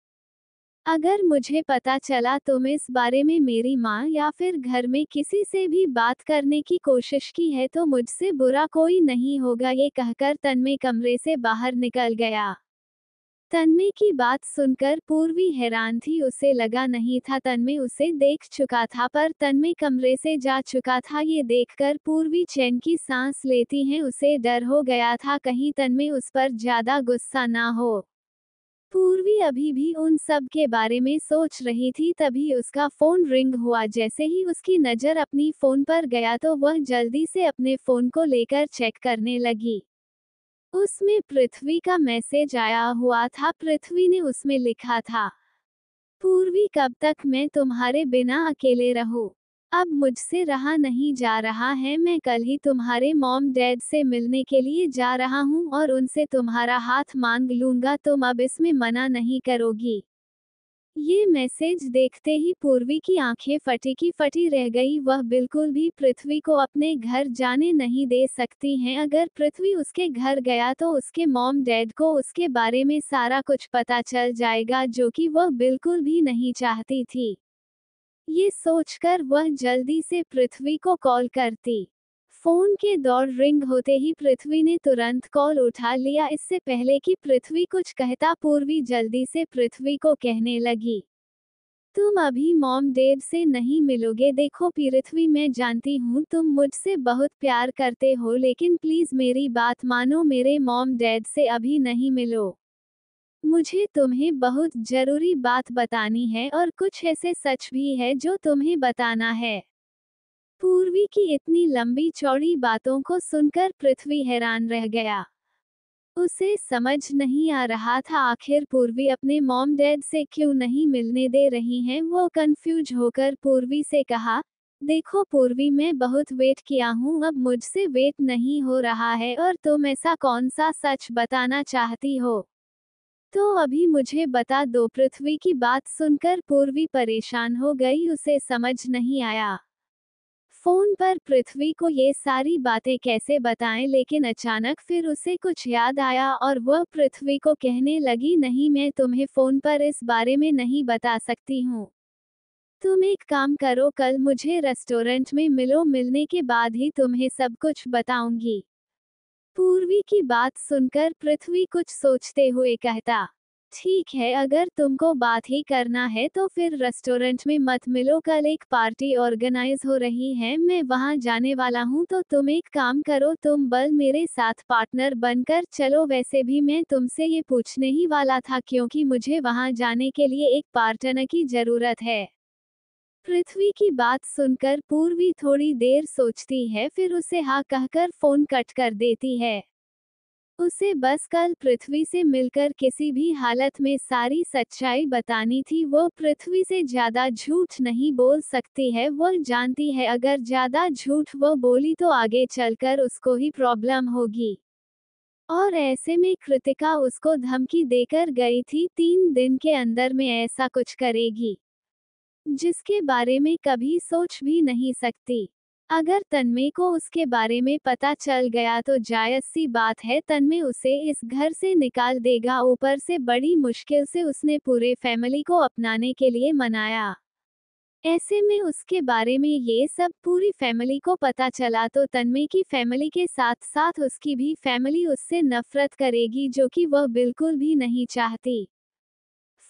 अगर मुझे पता चला तुम इस बारे में मेरी माँ या फिर घर में किसी से भी बात करने की कोशिश की है तो मुझसे बुरा कोई नहीं होगा। ये कहकर तन्मय कमरे से बाहर निकल गया। तन्मय की बात सुनकर पूर्वी हैरान थी, उसे लगा नहीं था तन्मय उसे देख चुका था, पर तन्मय कमरे से जा चुका था। ये देखकर पूर्वी चैन की सांस लेती है, उसे डर हो गया था कहीं तन्मय उस पर ज्यादा गुस्सा ना हो। पूर्वी अभी भी उन सब के बारे में सोच रही थी, तभी उसका फोन रिंग हुआ। जैसे ही उसकी नज़र अपनी फोन पर गया तो वह जल्दी से अपने फोन को लेकर चेक करने लगी। उसमें पृथ्वी का मैसेज आया हुआ था। पृथ्वी ने उसमें लिखा था, पूर्वी, कब तक मैं तुम्हारे बिना अकेले रहूं? अब मुझसे रहा नहीं जा रहा है, मैं कल ही तुम्हारे मॉम डैड से मिलने के लिए जा रहा हूं और उनसे तुम्हारा हाथ मांग लूंगा, तुम अब इसमें मना नहीं करोगी। ये मैसेज देखते ही पूर्वी की आंखें फटी की फटी रह गई। वह बिल्कुल भी पृथ्वी को अपने घर जाने नहीं दे सकती हैं। अगर पृथ्वी उसके घर गया तो उसके मॉम डैड को उसके बारे में सारा कुछ पता चल जाएगा, जो कि वह बिल्कुल भी नहीं चाहती थी। ये सोचकर वह जल्दी से पृथ्वी को कॉल करती। फोन के दौर रिंग होते ही पृथ्वी ने तुरंत कॉल उठा लिया। इससे पहले कि पृथ्वी कुछ कहता, पूर्वी जल्दी से पृथ्वी को कहने लगी, तुम अभी मॉम डैड से नहीं मिलोगे। देखो पृथ्वी, मैं जानती हूँ तुम मुझसे बहुत प्यार करते हो, लेकिन प्लीज मेरी बात मानो, मेरे मॉम डैड से अभी नहीं मिलो। मुझे तुम्हें बहुत जरूरी बात बतानी है और कुछ ऐसे सच भी है जो तुम्हें बताना है। पूर्वी की इतनी लंबी चौड़ी बातों को सुनकर पृथ्वी हैरान रह गया। उसे समझ नहीं आ रहा था आखिर पूर्वी अपने मॉम डैड से क्यों नहीं मिलने दे रही हैं। वो कंफ्यूज होकर पूर्वी से कहा, देखो पूर्वी, मैं बहुत वेट किया हूँ, अब मुझसे वेट नहीं हो रहा है, और तुम ऐसा कौन सा सच बताना चाहती हो तो अभी मुझे बता दो। पृथ्वी की बात सुनकर पूर्वी परेशान हो गई, उसे समझ नहीं आया। फोन पर पृथ्वी को ये सारी बातें कैसे बताएं, लेकिन अचानक फिर उसे कुछ याद आया और वह पृथ्वी को कहने लगी, नहीं, मैं तुम्हें फोन पर इस बारे में नहीं बता सकती हूँ। तुम एक काम करो, कल मुझे रेस्टोरेंट में मिलो, मिलने के बाद ही तुम्हें सब कुछ बताऊंगी। पूर्वी की बात सुनकर पृथ्वी कुछ सोचते हुए कहता, ठीक है, अगर तुमको बात ही करना है तो फिर रेस्टोरेंट में मत मिलो, कल एक पार्टी ऑर्गेनाइज हो रही है, मैं वहां जाने वाला हूं, तो तुम एक काम करो, तुम बल मेरे साथ पार्टनर बनकर चलो। वैसे भी मैं तुमसे ये पूछने ही वाला था, क्योंकि मुझे वहां जाने के लिए एक पार्टनर की जरूरत है। पृथ्वी की बात सुनकर पूर्वी थोड़ी देर सोचती है, फिर उसे हाँ कहकर फोन कट कर देती है। उसे बस कल पृथ्वी से मिलकर किसी भी हालत में सारी सच्चाई बतानी थी। वो पृथ्वी से ज्यादा झूठ नहीं बोल सकती है। वो जानती है अगर ज्यादा झूठ वो बोली तो आगे चलकर उसको ही प्रॉब्लम होगी। और ऐसे में कृतिका उसको धमकी देकर गई थी, 3 दिन के अंदर में ऐसा कुछ करेगी जिसके बारे में कभी सोच भी नहीं सकती। अगर तन्मय को उसके बारे में पता चल गया तो जायज सी बात है, तन्मय उसे इस घर से निकाल देगा। ऊपर से बड़ी मुश्किल से उसने पूरे फैमिली को अपनाने के लिए मनाया। ऐसे में उसके बारे में ये सब पूरी फैमिली को पता चला तो तन्मय की फैमिली के साथ साथ उसकी भी फैमिली उससे नफरत करेगी, जो कि वह बिल्कुल भी नहीं चाहती।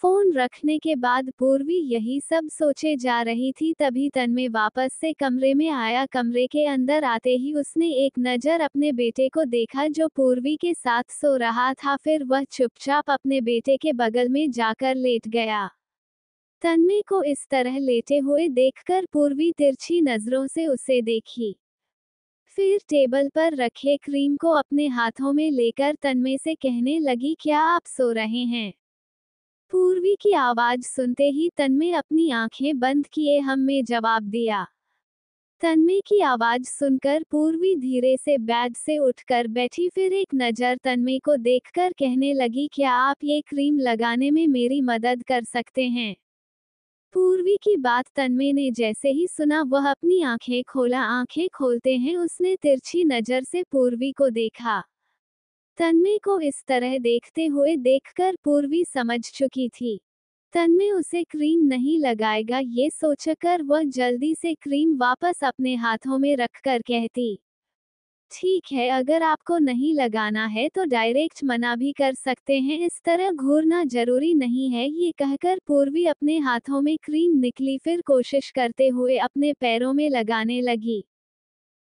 फोन रखने के बाद पूर्वी यही सब सोचे जा रही थी, तभी तन्मय वापस से कमरे में आया। कमरे के अंदर आते ही उसने एक नज़र अपने बेटे को देखा जो पूर्वी के साथ सो रहा था। फिर वह चुपचाप अपने बेटे के बगल में जाकर लेट गया। तन्मय को इस तरह लेटे हुए देखकर पूर्वी तिरछी नजरों से उसे देखी। फिर टेबल पर रखे क्रीम को अपने हाथों में लेकर तन्मय से कहने लगी, क्या आप सो रहे हैं? पूर्वी की आवाज सुनते ही तन्मय अपनी आंखें बंद किए हम में जवाब दिया। तन्मय की आवाज सुनकर पूर्वी धीरे से बेड से उठकर बैठी, फिर एक नज़र तन्मय को देखकर कहने लगी, क्या आप ये क्रीम लगाने में मेरी मदद कर सकते हैं? पूर्वी की बात तन्मय ने जैसे ही सुना वह अपनी आंखें खोला। आंखें खोलते हैं उसने तिरछी नज़र से पूर्वी को देखा। तन्मय को इस तरह देखते हुए देखकर पूर्वी समझ चुकी थी तन्मय उसे क्रीम नहीं लगाएगा। ये सोचकर वह जल्दी से क्रीम वापस अपने हाथों में रखकर कहती, ठीक है, अगर आपको नहीं लगाना है तो डायरेक्ट मना भी कर सकते हैं, इस तरह घूरना जरूरी नहीं है। ये कहकर पूर्वी अपने हाथों में क्रीम निकली, फिर कोशिश करते हुए अपने पैरों में लगाने लगी।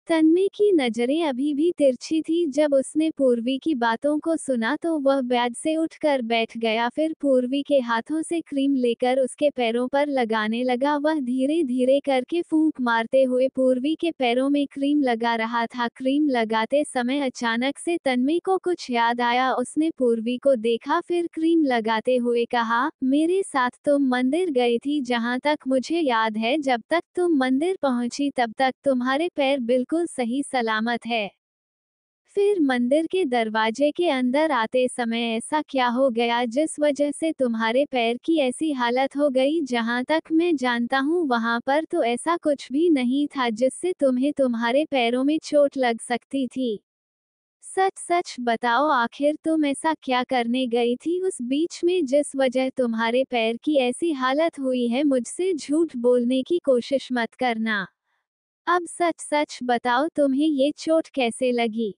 तन्मय की नजरें अभी भी तिरछी थी। जब उसने पूर्वी की बातों को सुना तो वह बेड से उठकर बैठ गया। फिर पूर्वी के हाथों से क्रीम लेकर उसके पैरों पर लगाने लगा। वह धीरे धीरे करके फूंक मारते हुए पूर्वी के पैरों में क्रीम लगा रहा था। क्रीम लगाते समय अचानक से तन्मय को कुछ याद आया। उसने पूर्वी को देखा, फिर क्रीम लगाते हुए कहा, मेरे साथ तुम मंदिर गई थी, जहां तक मुझे याद है जब तक तुम मंदिर पहुंची तब तक तुम्हारे पैर बिल्कुल सही सलामत है। फिर मंदिर के दरवाजे के अंदर आते समय ऐसा क्या हो गया जिस वजह से तुम्हारे पैर की ऐसी हालत हो गई? जहां तक मैं जानता हूं वहां पर तो ऐसा कुछ भी नहीं था जिससे तुम्हें तुम्हारे पैरों में चोट लग सकती थी। सच सच बताओ, आखिर तुम ऐसा क्या करने गई थी उस बीच में जिस वजह तुम्हारे पैर की ऐसी हालत हुई है? मुझसे झूठ बोलने की कोशिश मत करना। अब सच सच बताओ, तुम्हें ये चोट कैसे लगी?